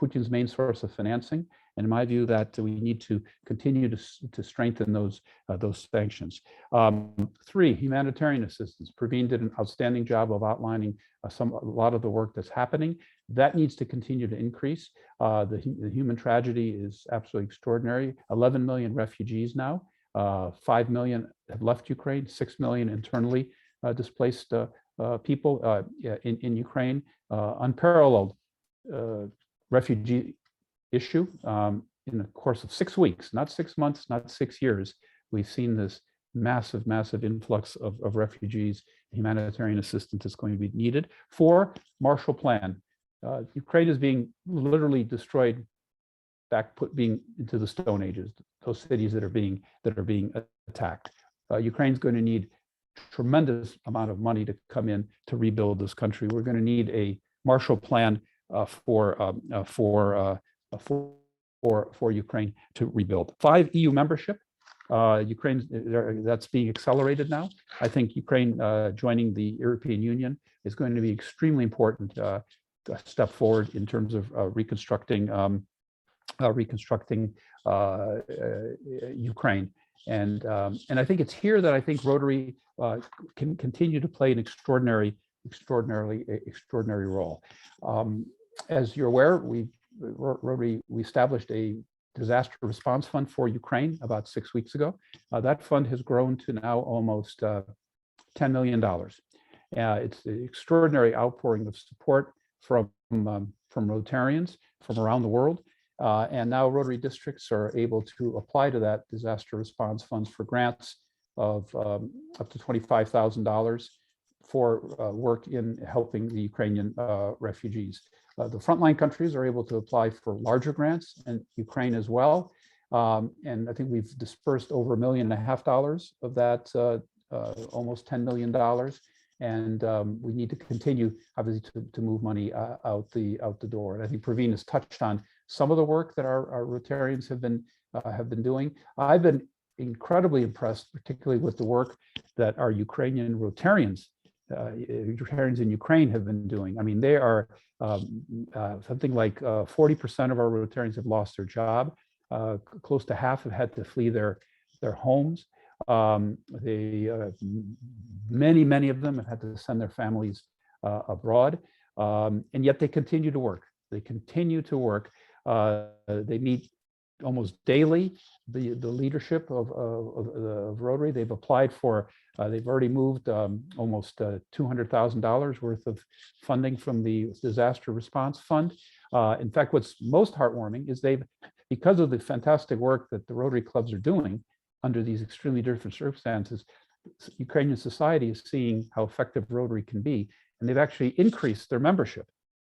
Speaker 8: Putin's main source of financing, And in my view, that we need to continue to strengthen those sanctions. 3, humanitarian assistance. Praveen did an outstanding job of outlining a lot of the work that's happening. That needs to continue to increase. The human tragedy is absolutely extraordinary. 11 million refugees now. 5 million have left Ukraine. 6 million internally displaced people in Ukraine. Unparalleled refugee issue. In the course of 6 weeks, not 6 months, not 6 years, we've seen this massive influx of refugees. Humanitarian assistance is going to be needed. 4, Marshall Plan. Ukraine is being literally destroyed, being into the Stone Ages. Those cities that are being attacked. Ukraine's going to need tremendous amount of money to come in to rebuild this country. We're going to need a Marshall Plan for Ukraine to rebuild. 5, EU membership. Ukraine, that's being accelerated now. I think Ukraine joining the European Union is going to be extremely important step forward in terms of reconstructing Ukraine. And I think it's here that I think Rotary can continue to play an extraordinary role. As you're aware, Rotary established a disaster response fund for Ukraine about 6 weeks ago. That fund has grown to now almost $10 million. It's an extraordinary outpouring of support from Rotarians from around the world. And now Rotary districts are able to apply to that disaster response funds for grants of up to $25,000 for work in helping the Ukrainian refugees. The frontline countries are able to apply for larger grants, and Ukraine as well. And I think we've dispersed over $1.5 million of that, almost $10 million. And we need to continue, obviously, to move money out the door. And I think Praveen has touched on some of the work that our Rotarians have been doing. I've been incredibly impressed, particularly with the work that our Ukrainian Rotarians in Ukraine have been doing. I mean, they are something like 40% of our Rotarians have lost their job. Close to half have had to flee their homes. Many of them have had to send their families abroad, and yet they continue to work. They meet almost daily. The leadership of Rotary, they've applied for, they've already moved almost $200,000 worth of funding from the Disaster Response Fund. In fact, what's most heartwarming is because of the fantastic work that the Rotary clubs are doing under these extremely different circumstances, Ukrainian society is seeing how effective Rotary can be, and they've actually increased their membership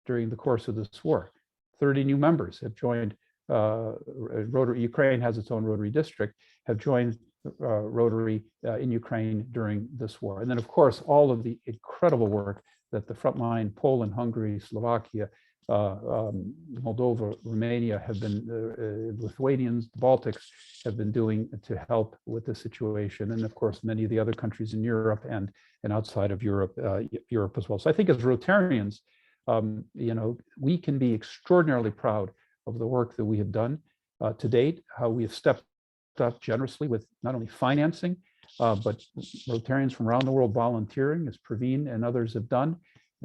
Speaker 8: during the course of this war. 30 new members have joined Rotary. Ukraine has its own Rotary district, have joined Rotary in Ukraine during this war. And then, of course, all of the incredible work that the frontline, Poland, Hungary, Slovakia, Moldova, Romania have been, Lithuanians, the Baltics have been doing to help with the situation. And of course, many of the other countries in Europe and outside of Europe, Europe as well. So I think as Rotarians, we can be extraordinarily proud of the work that we have done to date, how we have stepped up generously with not only financing, but Rotarians from around the world volunteering, as Praveen and others have done,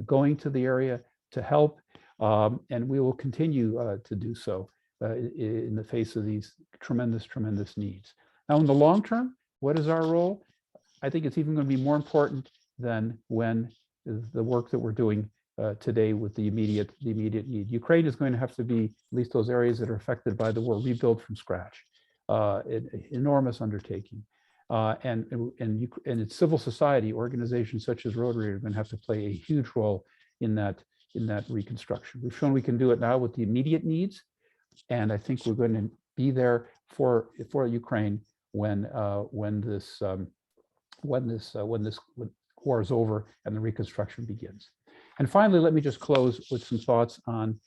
Speaker 8: going to the area to help. And we will continue to do so in the face of these tremendous needs. Now, in the long term, what is our role? I think it's even going to be more important than when the work that we're doing today with the immediate need. Ukraine is going to have to be, at least those areas that are affected by the war, rebuild from scratch. An enormous undertaking. And its civil society organizations such as Rotary are going to have to play a huge role in that reconstruction. We've shown we can do it now with the immediate needs, and I think we're going to be there for Ukraine when this war is over and the reconstruction begins. And finally, let me just close with some thoughts on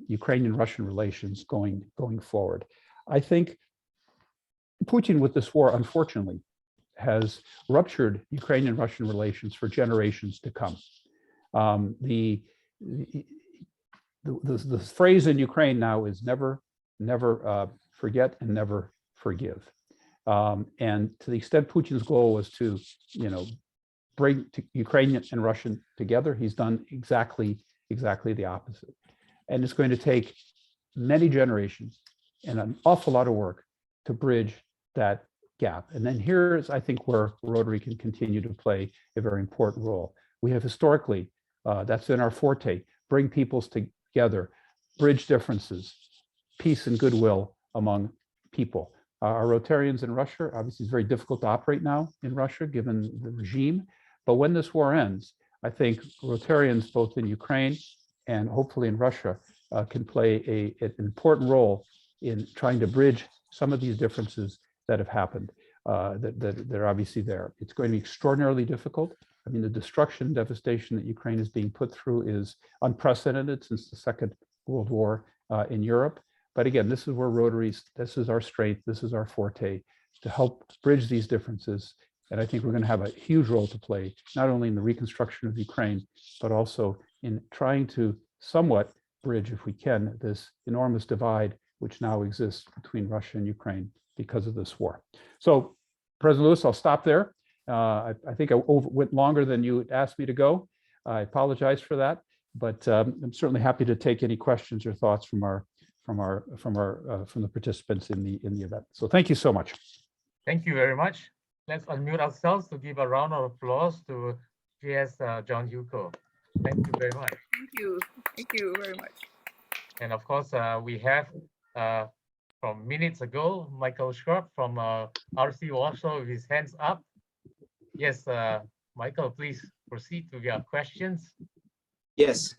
Speaker 8: Ukrainian-Russian relations going forward. I think Putin, with this war, unfortunately, has ruptured Ukrainian-Russian relations for generations to come. The phrase in Ukraine now is never never forget and never forgive. And to the extent Putin's goal was to, bring Ukraine and Russia together, he's done exactly the opposite. And it's going to take many generations and an awful lot of work to bridge that gap. And then here's, I think, where Rotary can continue to play a very important role. We have historically, that's in our forte, bring peoples together, bridge differences, peace and goodwill among people. Our Rotarians in Russia, obviously it's very difficult to operate now in Russia, given the regime. But when this war ends, I think Rotarians both in Ukraine and hopefully in Russia can play an important role in trying to bridge some of these differences that have happened, that are obviously there. It's going to be extraordinarily difficult. I mean, the destruction, devastation that Ukraine is being put through is unprecedented since the Second World War in Europe. But again, this is where Rotaries, this is our strength, this is our forte, to help bridge these differences. And I think we're going to have a huge role to play, not only in the reconstruction of Ukraine, but also in trying to somewhat bridge, if we can, this enormous divide which now exists between Russia and Ukraine because of this war. So, President Lewis, I'll stop there. I think I went longer than you asked me to go. I apologize for that, but I'm certainly happy to take any questions or thoughts from the participants in the event. So, thank you so much.
Speaker 1: Thank you very much. Let's unmute ourselves to give a round of applause to GS John Hewko. Thank you very much.
Speaker 9: Thank you very much.
Speaker 1: And of course, we have from minutes ago, Michael Schrupp from RC Warsaw with his hands up. Yes, Michael, please proceed to your questions.
Speaker 10: Yes,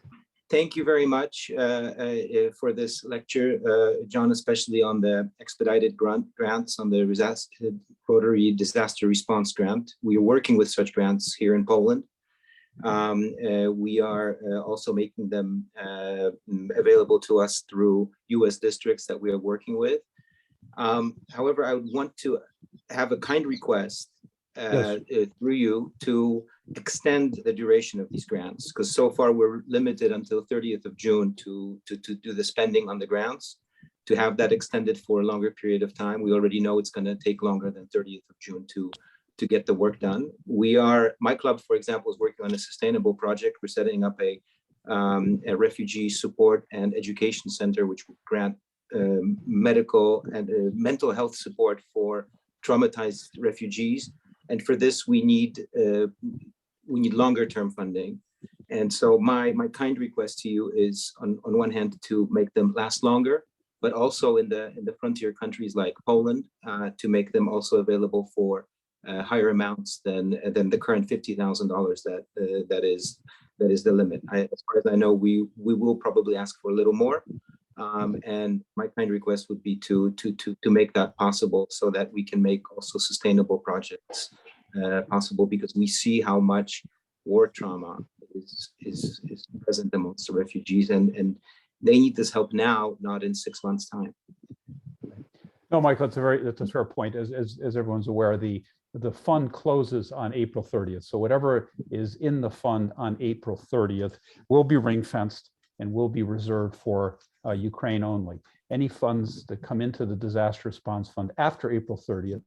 Speaker 10: thank you very much for this lecture, John, especially on the expedited grants on the Rotary Disaster Response Grant. We are working with such grants here in Poland. We are also making them available to us through US districts that we are working with. However, I would want to have a kind request through you to extend the duration of these grants, because so far we're limited until 30th of June to do the spending on the grants. To have that extended for a longer period of time, we already know it's going to take longer than 30th of June to get the work done. My club, for example, is working on a sustainable project. We're setting up a refugee support and education center, which will grant medical and mental health support for traumatized refugees. And for this, we need longer term funding. And so my kind request to you is, on one hand, to make them last longer, but also in the frontier countries like Poland, to make them also available for higher amounts than the current $50,000 that is the limit. As far as I know, we will probably ask for a little more. And my kind request would be to make that possible, so that we can make also sustainable projects possible, because we see how much war trauma is present amongst the refugees, and they need this help now, not in 6 months' time.
Speaker 8: No, Michael, that's a fair point. As everyone's aware, the fund closes on April 30th. So whatever is in the fund on April 30th will be ring-fenced and will be reserved for Ukraine only. Any funds that come into the disaster response fund after April 30th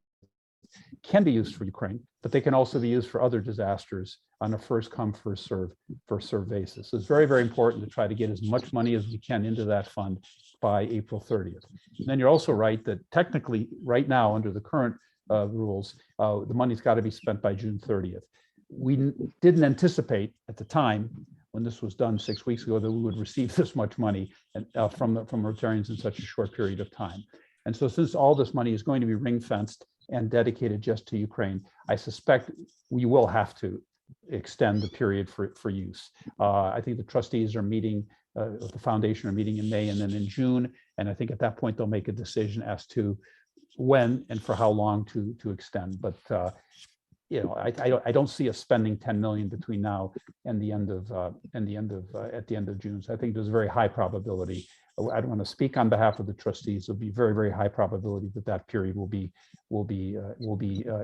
Speaker 8: can be used for Ukraine, but they can also be used for other disasters on a first come, first serve basis. So it's very, very important to try to get as much money as we can into that fund by April 30th. And then you're also right that technically right now, under the current rules, the money's got to be spent by June 30th. We didn't anticipate at the time when this was done 6 weeks ago that we would receive this much money from Rotarians in such a short period of time. And so since all this money is going to be ring-fenced and dedicated just to Ukraine, I suspect we will have to extend the period for use. I think the trustees are meeting, the foundation are meeting in May and then in June. And I think at that point, they'll make a decision as to when and for how long to extend. But I don't see us spending 10 million between now and the end of at the end of June. So I think there's a very high probability. I don't want to speak on behalf of the trustees. It'll be very, very high probability that period will be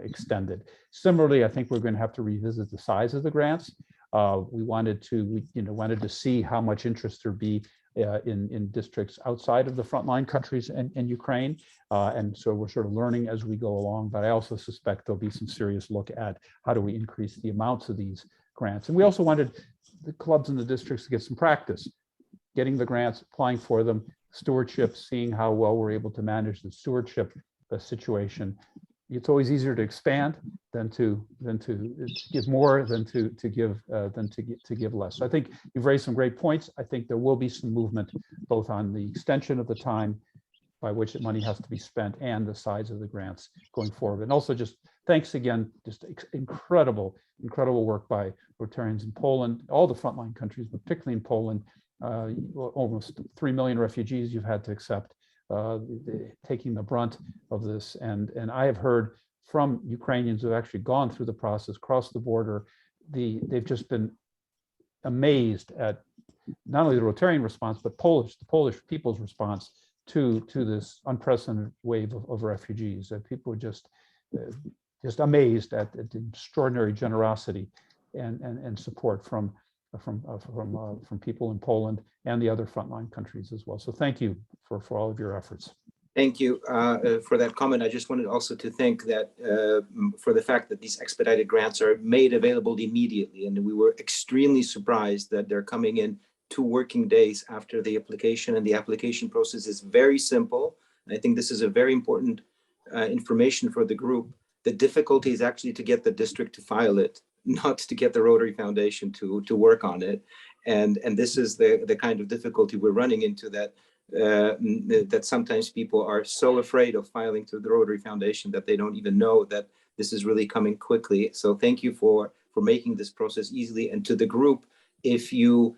Speaker 8: extended. Similarly, I think we're going to have to revisit the size of the grants. We wanted to see how much interest there'd be in districts outside of the frontline countries in Ukraine. And so we're sort of learning as we go along, but I also suspect there'll be some serious look at how do we increase the amounts of these grants. And we also wanted the clubs and the districts to get some practice, getting the grants, applying for them, stewardship, seeing how well we're able to manage the stewardship situation. It's always easier to expand than to give more than to give less. So I think you've raised some great points. I think there will be some movement both on the extension of the time by which the money has to be spent and the size of the grants going forward. And also just thanks again, just incredible work by Rotarians in Poland, all the frontline countries, but particularly in Poland. Almost 3 million refugees you've had to accept, taking the brunt of this. And I have heard from Ukrainians who have actually gone through the process, crossed the border. They've just been amazed at not only the Rotarian response, but the Polish people's response to this unprecedented wave of refugees. People were just amazed at the extraordinary generosity and support from people in Poland and the other frontline countries as well. So thank you for all of your efforts.
Speaker 10: Thank you for that comment. I just wanted also to thank that for the fact that these expedited grants are made available immediately. And we were extremely surprised that they're coming in 2 working days after the application, and the application process is very simple. And I think this is a very important information for the group. The difficulty is actually to get the district to file it, not to get the Rotary Foundation to work on it. And this is the kind of difficulty we're running into, that sometimes people are so afraid of filing through the Rotary Foundation that they don't even know that this is really coming quickly. So thank you for making this process easily. And to the group, if you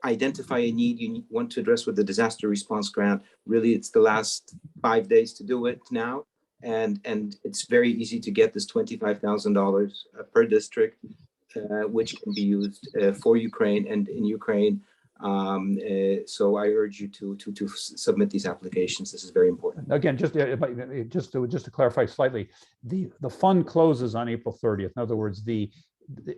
Speaker 10: identify a need you want to address with the disaster response grant, really it's the last 5 days to do it now. And it's very easy to get this $25,000 per district, which can be used for Ukraine and in Ukraine. So I urge you to submit these applications. This is very important.
Speaker 8: Again, just to clarify slightly, the fund closes on April 30th. In other words,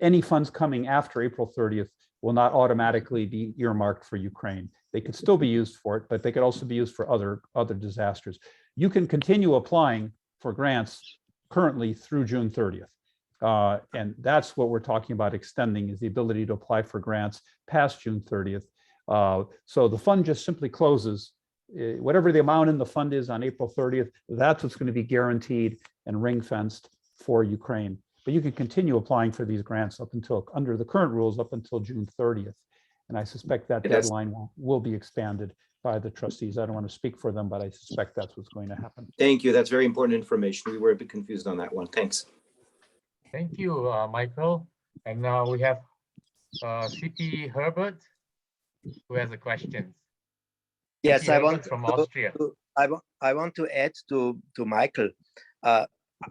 Speaker 8: any funds coming after April 30th will not automatically be earmarked for Ukraine. They could still be used for it, but they could also be used for other disasters. You can continue applying for grants currently through June 30th. And that's what we're talking about extending, is the ability to apply for grants past June 30th. So the fund just simply closes. Whatever the amount in the fund is on April 30th, that's what's going to be guaranteed and ring fenced for Ukraine. But you can continue applying for these grants under the current rules up until June 30th. And I suspect that deadline will be expanded by the trustees. I don't want to speak for them, but I suspect that's what's going to happen.
Speaker 10: Thank you. That's very important information. We were a bit confused on that one. Thanks.
Speaker 1: Thank you, Michael. And now we have CP Herbert, who has a question.
Speaker 11: Yes,
Speaker 1: I want from Austria.
Speaker 11: I want to add to Michael.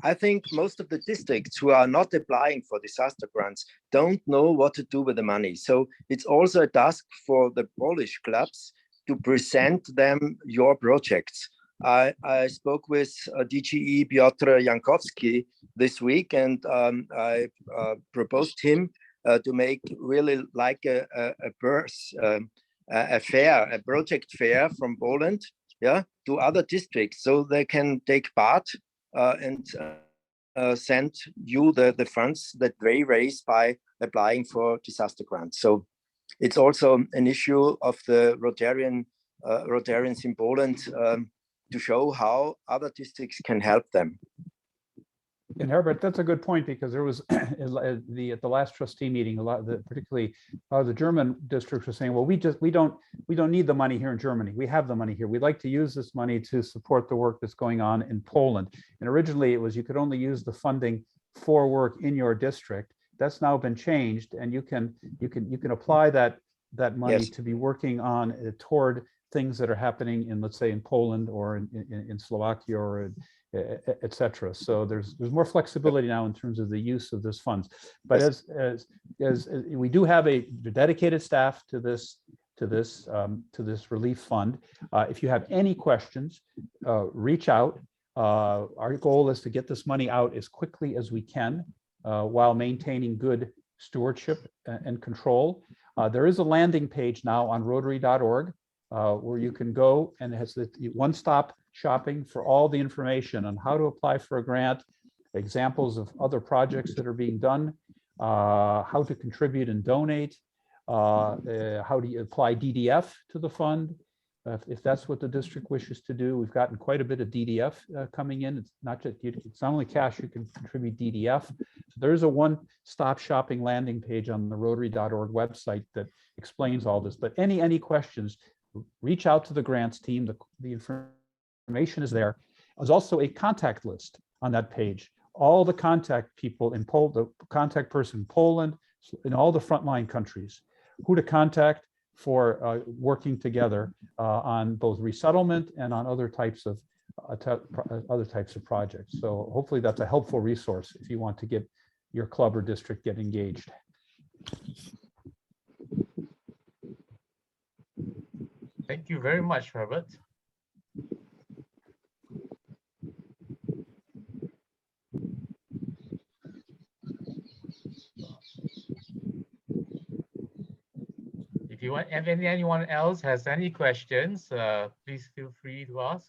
Speaker 11: I think most of the districts who are not applying for disaster grants don't know what to do with the money. So it's also a task for the Polish clubs to present them your projects. I spoke with DGE Piotr Jankowski this week, and I proposed him to make really like a fair, a project fair from Poland, to other districts, so they can take part and send you the funds that they raise by applying for disaster grants. So it's also an issue of the Rotarians in Poland to show how other districts can help them.
Speaker 8: And Herbert, that's a good point, because there was at the last trustee meeting, particularly the German districts were saying, well, we don't need the money here in Germany. We have the money here. We'd like to use this money to support the work that's going on in Poland. And originally it was you could only use the funding for work in your district. That's now been changed, and you can apply that money to be working on toward things that are happening in, let's say, in Poland or in Slovakia or etc. So there's more flexibility now in terms of the use of this funds. But as we do have a dedicated staff to this relief fund. If you have any questions, reach out. Our goal is to get this money out as quickly as we can while maintaining good stewardship and control. There is a landing page now on Rotary.org where you can go, and it has the one-stop shopping for all the information on how to apply for a grant, examples of other projects that are being done, how to contribute and donate, how do you apply DDF to the fund, if that's what the district wishes to do. We've gotten quite a bit of DDF coming in. It's not only cash, you can contribute DDF. There's a one-stop shopping landing page on the Rotary.org website that explains all this. But any questions, reach out to the grants team. The information is there. There's also a contact list on that page. All the contact people in Poland, the contact person in Poland, in all the frontline countries, who to contact for working together on both resettlement and on other types of projects. So hopefully that's a helpful resource if you want to get your club or district get engaged.
Speaker 1: Thank you very much, Herbert. If you want, if anyone else has any questions, please feel free to ask.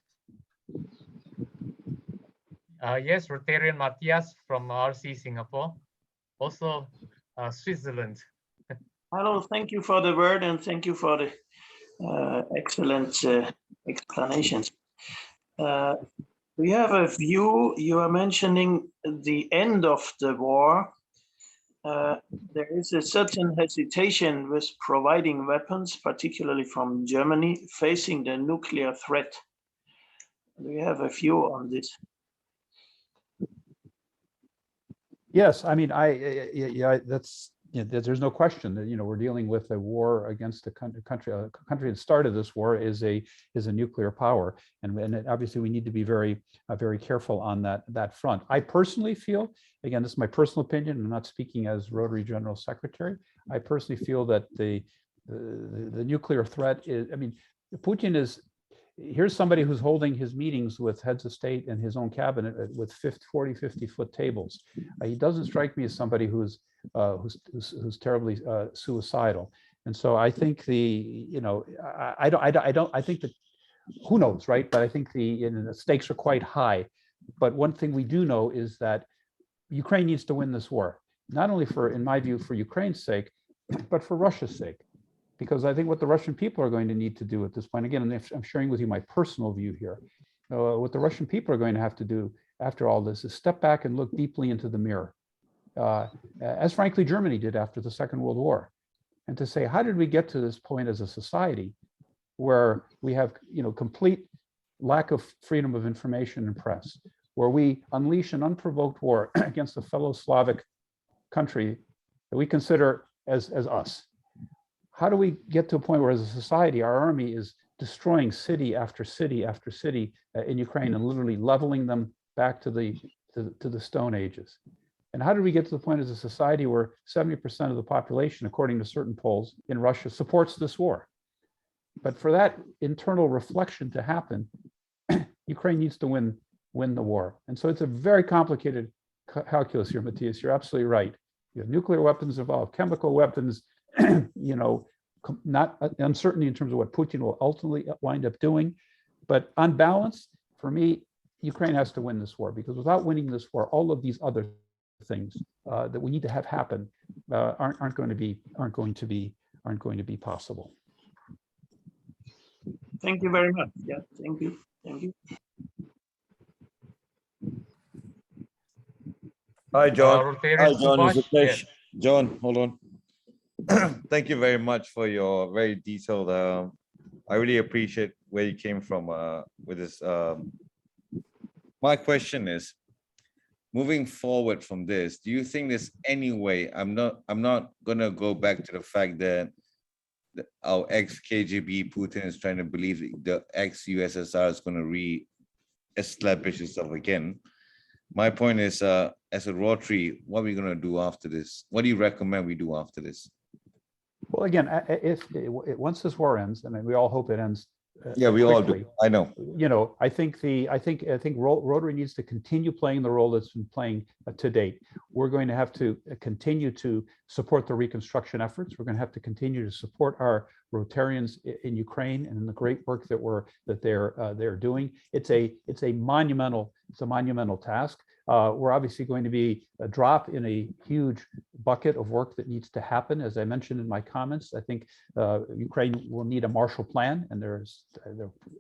Speaker 1: Yes, Rotarian Matthias from RC Singapore, also Switzerland.
Speaker 12: Hello, thank you for the word and thank you for the excellent explanations. We have a view, you are mentioning the end of the war. There is a certain hesitation with providing weapons, particularly from Germany, facing the nuclear threat. Do you have a view on this?
Speaker 8: Yes, I mean, there's no question that we're dealing with a war against a country. A country that started this war is a nuclear power, and obviously we need to be very careful on that front. I personally feel, again, this is my personal opinion. I'm not speaking as Rotary General Secretary. I personally feel that the nuclear threat is. I mean, Putin is. Here's somebody who's holding his meetings with heads of state and his own cabinet with 40, 50-foot tables. He doesn't strike me as somebody who's terribly suicidal. And so I think I think that, who knows, right? But I think the stakes are quite high. But one thing we do know is that Ukraine needs to win this war, not only in my view, for Ukraine's sake, but for Russia's sake. Because I think what the Russian people are going to need to do at this point, again, and I'm sharing with you my personal view here, what the Russian people are going to have to do after all this is step back and look deeply into the mirror, as frankly Germany did after the Second World War, and to say, how did we get to this point as a society where we have complete lack of freedom of information and press, where we unleash an unprovoked war against a fellow Slavic country that we consider as us? How do we get to a point where, as a society, our army is destroying city after city after city in Ukraine and literally leveling them back to the Stone Ages? And how did we get to the point as a society where 70% of the population, according to certain polls in Russia, supports this war? But for that internal reflection to happen, Ukraine needs to win the war. And so it's a very complicated calculus here, Matthias. You're absolutely right. You have nuclear weapons involved, chemical weapons, not uncertainty in terms of what Putin will ultimately wind up doing. But on balance, for me, Ukraine has to win this war, because without winning this war, all of these other things that we need to have happen aren't going to be possible.
Speaker 12: Thank you very much. Yeah, thank you. Thank you.
Speaker 13: Hi, John. Hi, John. It's a pleasure.
Speaker 1: Yes.
Speaker 13: John, hold on. Thank you very much for your very detailed. I really appreciate where you came from with this. My question is, moving forward from this, do you think there's any way? I'm not gonna go back to the fact that our ex-KGB Putin is trying to believe the ex-USSR is going to re-establish itself again. My point is, as a Rotary, what are we going to do after this? What do you recommend we do after this?
Speaker 8: Well, again, once this war ends, I mean, we all hope it ends
Speaker 13: Yeah, we all
Speaker 8: quickly.
Speaker 13: do. I know.
Speaker 8: You know, I think Rotary needs to continue playing the role it's been playing to date. We're going to have to continue to support the reconstruction efforts. We're going to have to continue to support our Rotarians in Ukraine and in the great work that they're doing. It's a monumental task. We're obviously going to be a drop in a huge bucket of work that needs to happen. As I mentioned in my comments, I think Ukraine will need a Marshall Plan, and there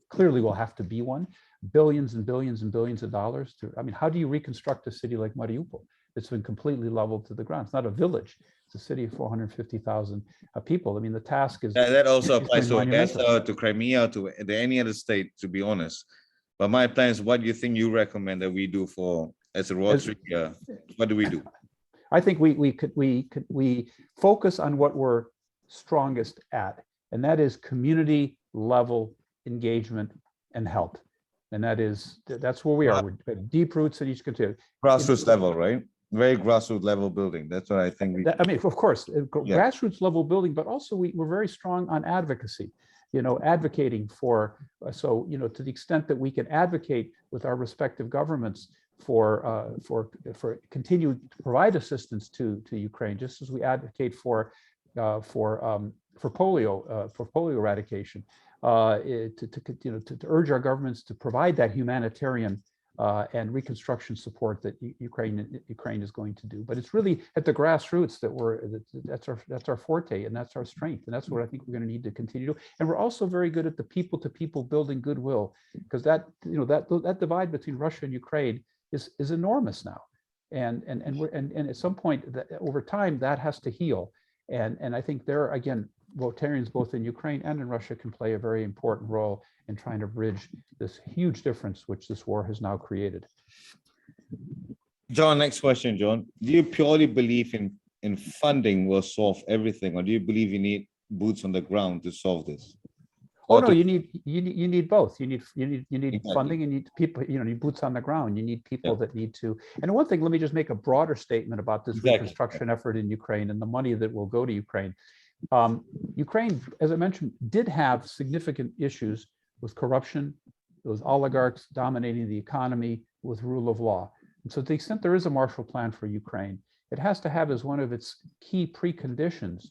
Speaker 8: clearly will have to be one. Billions and billions and billions of dollars to, I mean, how do you reconstruct a city like Mariupol? It's been completely leveled to the ground. It's not a village. It's a city of 450,000 people. I mean, the task is.
Speaker 13: That also applies to
Speaker 8: monumental.
Speaker 13: Odessa, to Crimea, to any other state, to be honest. But my plan is, what do you think you recommend that we do as a Rotary? What do we do?
Speaker 8: I think we focus on what we're strongest at, and that is community level engagement and help. And that's where we are. We're deep roots in each community.
Speaker 13: Grassroots level, right? Very grassroots level building. That's what I think.
Speaker 8: I mean, of course, grassroots level building, but also we're very strong on advocacy. You know, advocating for, so, you know, to the extent that we can advocate with our respective governments for continue to provide assistance to Ukraine, just as we advocate for polio eradication, to urge our governments to provide that humanitarian and reconstruction support that Ukraine is going to do. But it's really at the grassroots that's our forte, and that's our strength, and that's what I think we're going to need to continue to do. And we're also very good at the people-to-people building goodwill, because that divide between Russia and Ukraine is enormous now, and at some point over time that has to heal, and I think there again, Rotarians both in Ukraine and in Russia can play a very important role in trying to bridge this huge difference which this war has now created.
Speaker 13: John, next question, John. Do you purely believe in funding will solve everything, or do you believe you need boots on the ground to solve this?
Speaker 8: Oh no, you need both. You need
Speaker 13: Exactly.
Speaker 8: funding, you need people, you need boots on the ground. You need people that need to. And one thing, let me just make a broader statement about this reconstruction effort in Ukraine and the money that will go to Ukraine. Ukraine, as I mentioned, did have significant issues with corruption, those oligarchs dominating the economy, with rule of law. And so to the extent there is a Marshall Plan for Ukraine, it has to have as one of its key preconditions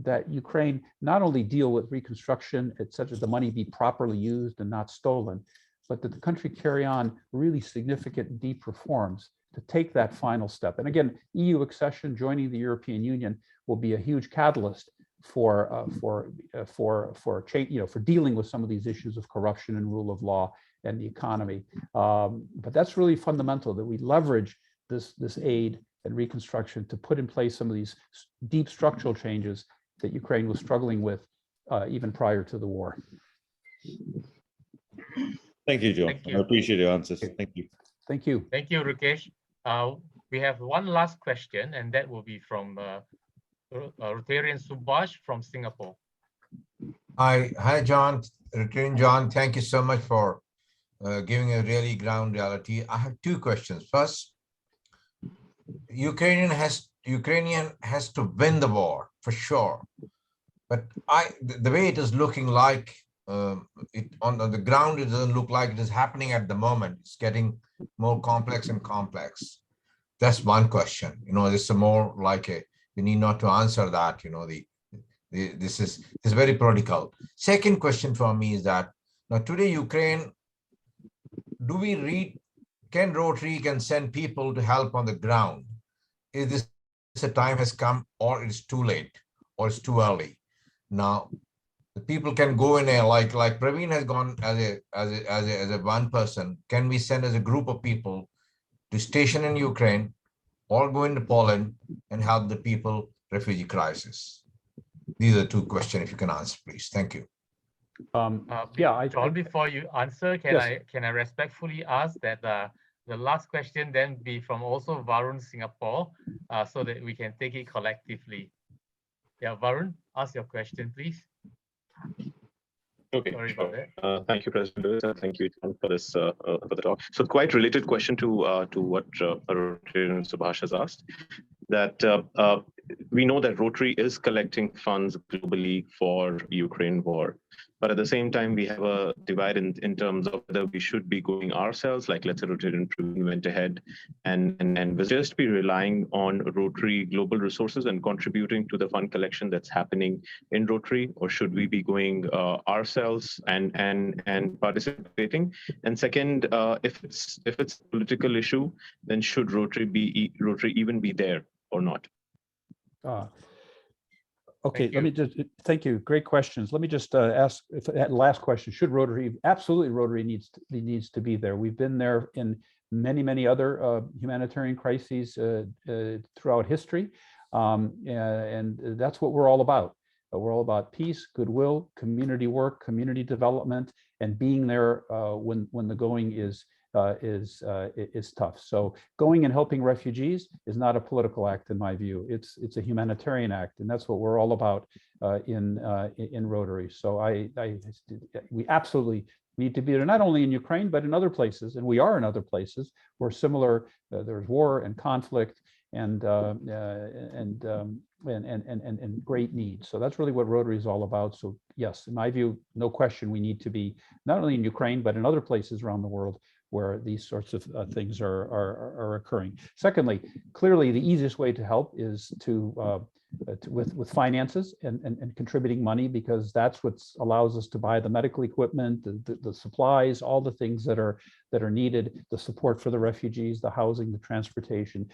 Speaker 8: that Ukraine not only deal with reconstruction, etc., the money be properly used and not stolen, but that the country carry on really significant deep reforms to take that final step. And again, EU accession, joining the European Union, will be a huge catalyst for dealing with some of these issues of corruption and rule of law and the economy. But that's really fundamental, that we leverage this aid and reconstruction to put in place some of these deep structural changes that Ukraine was struggling with even prior to the war.
Speaker 13: Thank you, John.
Speaker 1: Thank you.
Speaker 13: I appreciate your answers. Thank you.
Speaker 8: Thank you.
Speaker 1: Thank you, Rukesh. We have one last question, and that will be from Rotarian Subhash from Singapore.
Speaker 14: Hi, John. Rotarian John, thank you so much for giving a really ground reality. I have two questions. First, Ukrainian has to win the war for sure, but the way it is looking like on the ground, it doesn't look like it is happening at the moment. It's getting more complex and complex. That's one question. You know, this is more like we need not to answer that. You know, this is very political. Second question for me is that now today Ukraine, can Rotary send people to help on the ground? Is this a time has come, or it's too late, or it's too early? Now, the people can go in there like Praveen has gone as a one person. Can we send as a group of people to station in Ukraine or go into Poland and help the people refugee crisis? These are two questions, if you can answer, please. Thank you.
Speaker 1: John, before you answer, can I respectfully ask that the last question then be from also Varun, Singapore, so that we can take it collectively. Yeah, Varun, ask your question, please.
Speaker 15: Okay,
Speaker 1: Sorry
Speaker 15: sure.
Speaker 1: about that.
Speaker 15: Thank you, President Lewis, and thank you, John, for this for the talk. So, quite related question to what Rotarian Subhash has asked. That we know that Rotary is collecting funds globally for Ukraine war. But at the same time, we have a divide in terms of whether we should be going ourselves, like let's say Rotary and Praveen went ahead and was just be relying on Rotary global resources and contributing to the fund collection that's happening in Rotary, or should we be going ourselves and participating? And second, if it's a political issue, then should Rotary even be there or not?
Speaker 8: Okay, let me just, thank you, great questions. Let me just ask if that last question, should Rotary, absolutely Rotary needs to be there. We've been there in many other humanitarian crises throughout history. And that's what we're all about. We're all about peace, goodwill, community work, community development, and being there when the going is tough. So going and helping refugees is not a political act in my view. It's a humanitarian act, and that's what we're all about in Rotary. So we absolutely need to be there, not only in Ukraine but in other places, and we are in other places where similar there's war and conflict and great need. So that's really what Rotary is all about. So yes, in my view, no question, we need to be not only in Ukraine but in other places around the world where these sorts of things are occurring. Secondly, clearly the easiest way to help is with finances and contributing money, because that's what allows us to buy the medical equipment, the supplies, all the things that are needed, the support for the refugees, the housing, the transportation,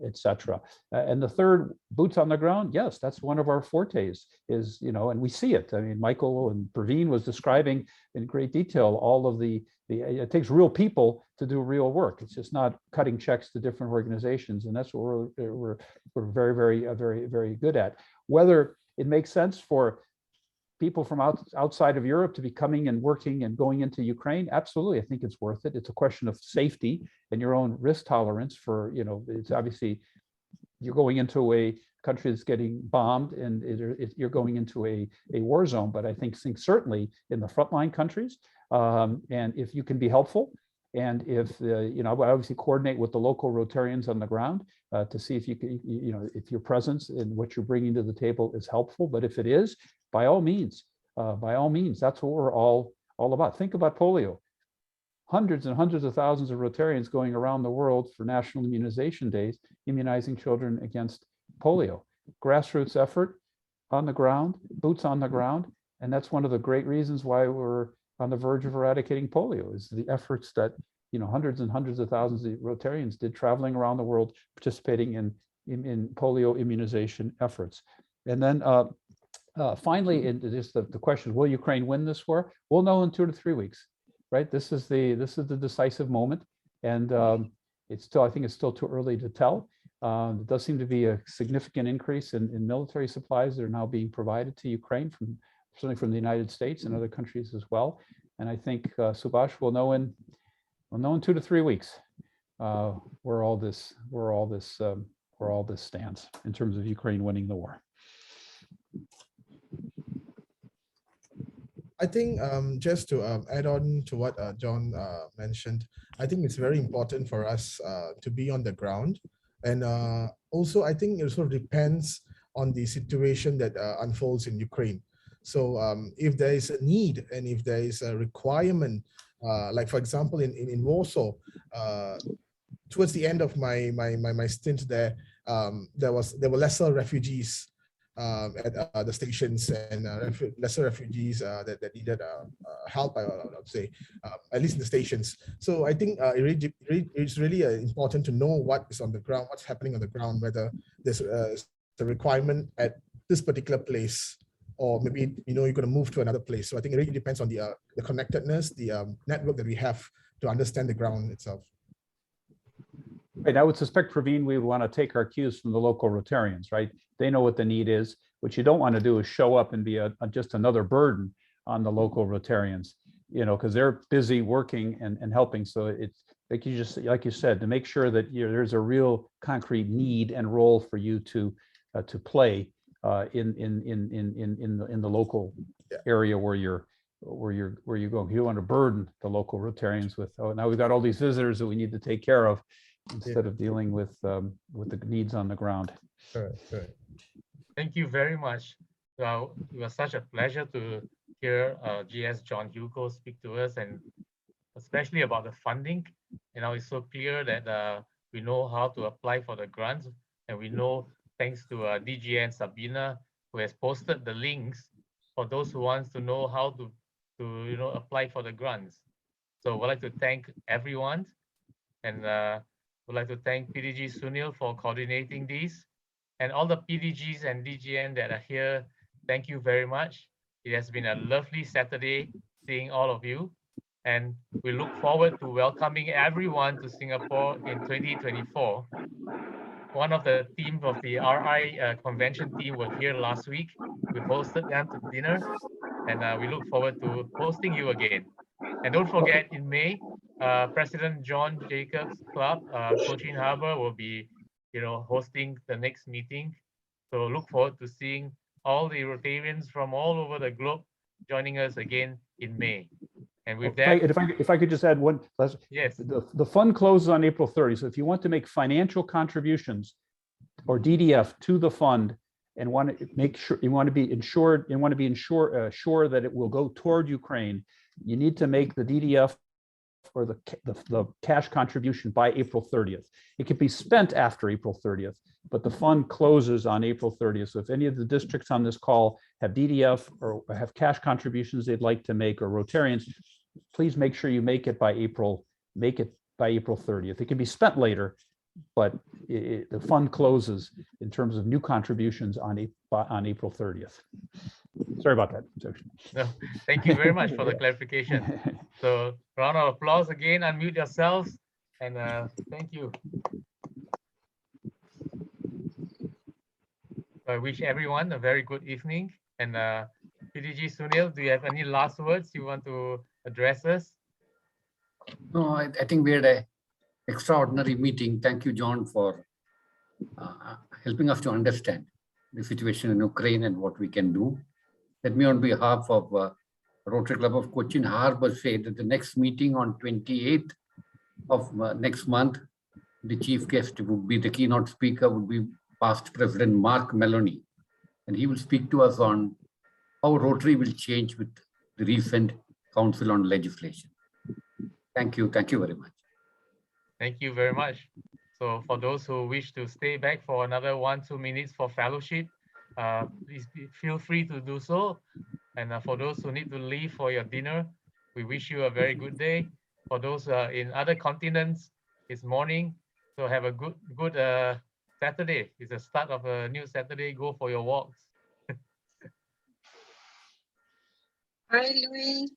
Speaker 8: etc. And the third, boots on the ground. Yes, that's one of our fortes. Is and we see it. I mean, Michael and Praveen was describing in great detail all of it takes real people to do real work. It's just not cutting checks to different organizations, and that's what we're very good at. Whether it makes sense for people from outside of Europe to be coming and working and going into Ukraine, absolutely, I think it's worth it. It's a question of safety and your own risk tolerance for, it's obviously you're going into a country that's getting bombed and you're going into a war zone, but I think certainly in the frontline countries, and if you can be helpful, and if I would obviously coordinate with the local Rotarians on the ground to see if you can, if your presence and what you're bringing to the table is helpful. But if it is, by all means, that's what we're all about. Think about polio. Hundreds and hundreds of thousands of Rotarians going around the world for National Immunization Days, immunizing children against polio. Grassroots effort on the ground, boots on the ground, and that's one of the great reasons why we're on the verge of eradicating polio, is the efforts that hundreds and hundreds of thousands of Rotarians did traveling around the world participating in polio immunization efforts. And then finally, just the question, will Ukraine win this war? We'll know in 2 to 3 weeks, right? This is the decisive moment, and I think it's still too early to tell. There does seem to be a significant increase in military supplies that are now being provided to Ukraine certainly from the United States and other countries as well. And I think Subhash will know in 2 to 3 weeks where all this stands in terms of Ukraine winning the war.
Speaker 5: I think just to add on to what John mentioned, I think it's very important for us to be on the ground. And also, I think it also depends on the situation that unfolds in Ukraine. So if there is a need and if there is a requirement, like for example, in Warsaw, towards the end of my stint there, there were lesser refugees at the stations and lesser refugees that needed help, I would say, at least in the stations. So I think it's really important to know what is on the ground, what's happening on the ground, whether there's the requirement at this particular place, or maybe you're going to move to another place. So I think it really depends on the connectedness, the network that we have to understand the ground itself.
Speaker 8: Right, I would suspect, Praveen, we would want to take our cues from the local Rotarians, right? They know what the need is. What you don't want to do is show up and be just another burden on the local Rotarians, because they're busy working and helping. So it's like you said, to make sure that there's a real concrete need and role for you to play in the local area where you're going. You don't want to burden the local Rotarians with, oh, now we've got all these visitors that we need to take care of, instead of dealing with the needs on the ground.
Speaker 5: Correct.
Speaker 1: Thank you very much. Well, it was such a pleasure to hear GS John Hewko speak to us, and especially about the funding. You know, it's so clear that we know how to apply for the grants, and we know, thanks to DGA and Sabina, who has posted the links for those who wants to know how to apply for the grants. So we'd like to thank everyone, and would like to thank PDG Sunil for coordinating these, and all the PDGs and DGN that are here. Thank you very much. It has been a lovely Saturday seeing all of you, and we look forward to welcoming everyone to Singapore in 2024. One of the team of the RI convention team were here last week. We hosted them to dinner, and we look forward to hosting you again. And don't forget, in May, President John Jacobs Club, Cochin Harbour, will be, hosting the next meeting. So look forward to seeing all the Rotarians from all over the globe joining us again in May. And with that,
Speaker 8: if I could just add one,
Speaker 1: yes,
Speaker 8: the fund closes on April 30. So if you want to make financial contributions or DDF to the fund and want to make sure you want to be insured, sure that it will go toward Ukraine, you need to make the DDF or the cash contribution by April 30th. It can be spent after April 30th, but the fund closes on April 30th. So if any of the districts on this call have DDF or have cash contributions they'd like to make, or Rotarians, please make sure you make it by April 30th. It can be spent later, but the fund closes in terms of new contributions on April 30th. Sorry about that.
Speaker 1: No, thank you very much for the clarification. So round of applause again, unmute yourselves, and thank you. I wish everyone a very good evening. And PDG Sunil, do you have any last words you want to address us?
Speaker 16: No, I think we had an extraordinary meeting. Thank you, John, for helping us to understand the situation in Ukraine and what we can do. Let me, on behalf of Rotary Club of Cochin Harbour, say that the next meeting on 28th of next month, the chief guest would be, the keynote speaker would be past President Mark Maloney, and he will speak to us on how Rotary will change with the recent Council on Legislation. Thank you very much.
Speaker 1: Thank you very much. So for those who wish to stay back for another 1-2 minutes for fellowship, please feel free to do so. And for those who need to leave for your dinner, we wish you a very good day. For those in other continents, it's morning. So have a good Saturday. It's the start of a new Saturday. Go for your walks.
Speaker 4: Hi, Louis.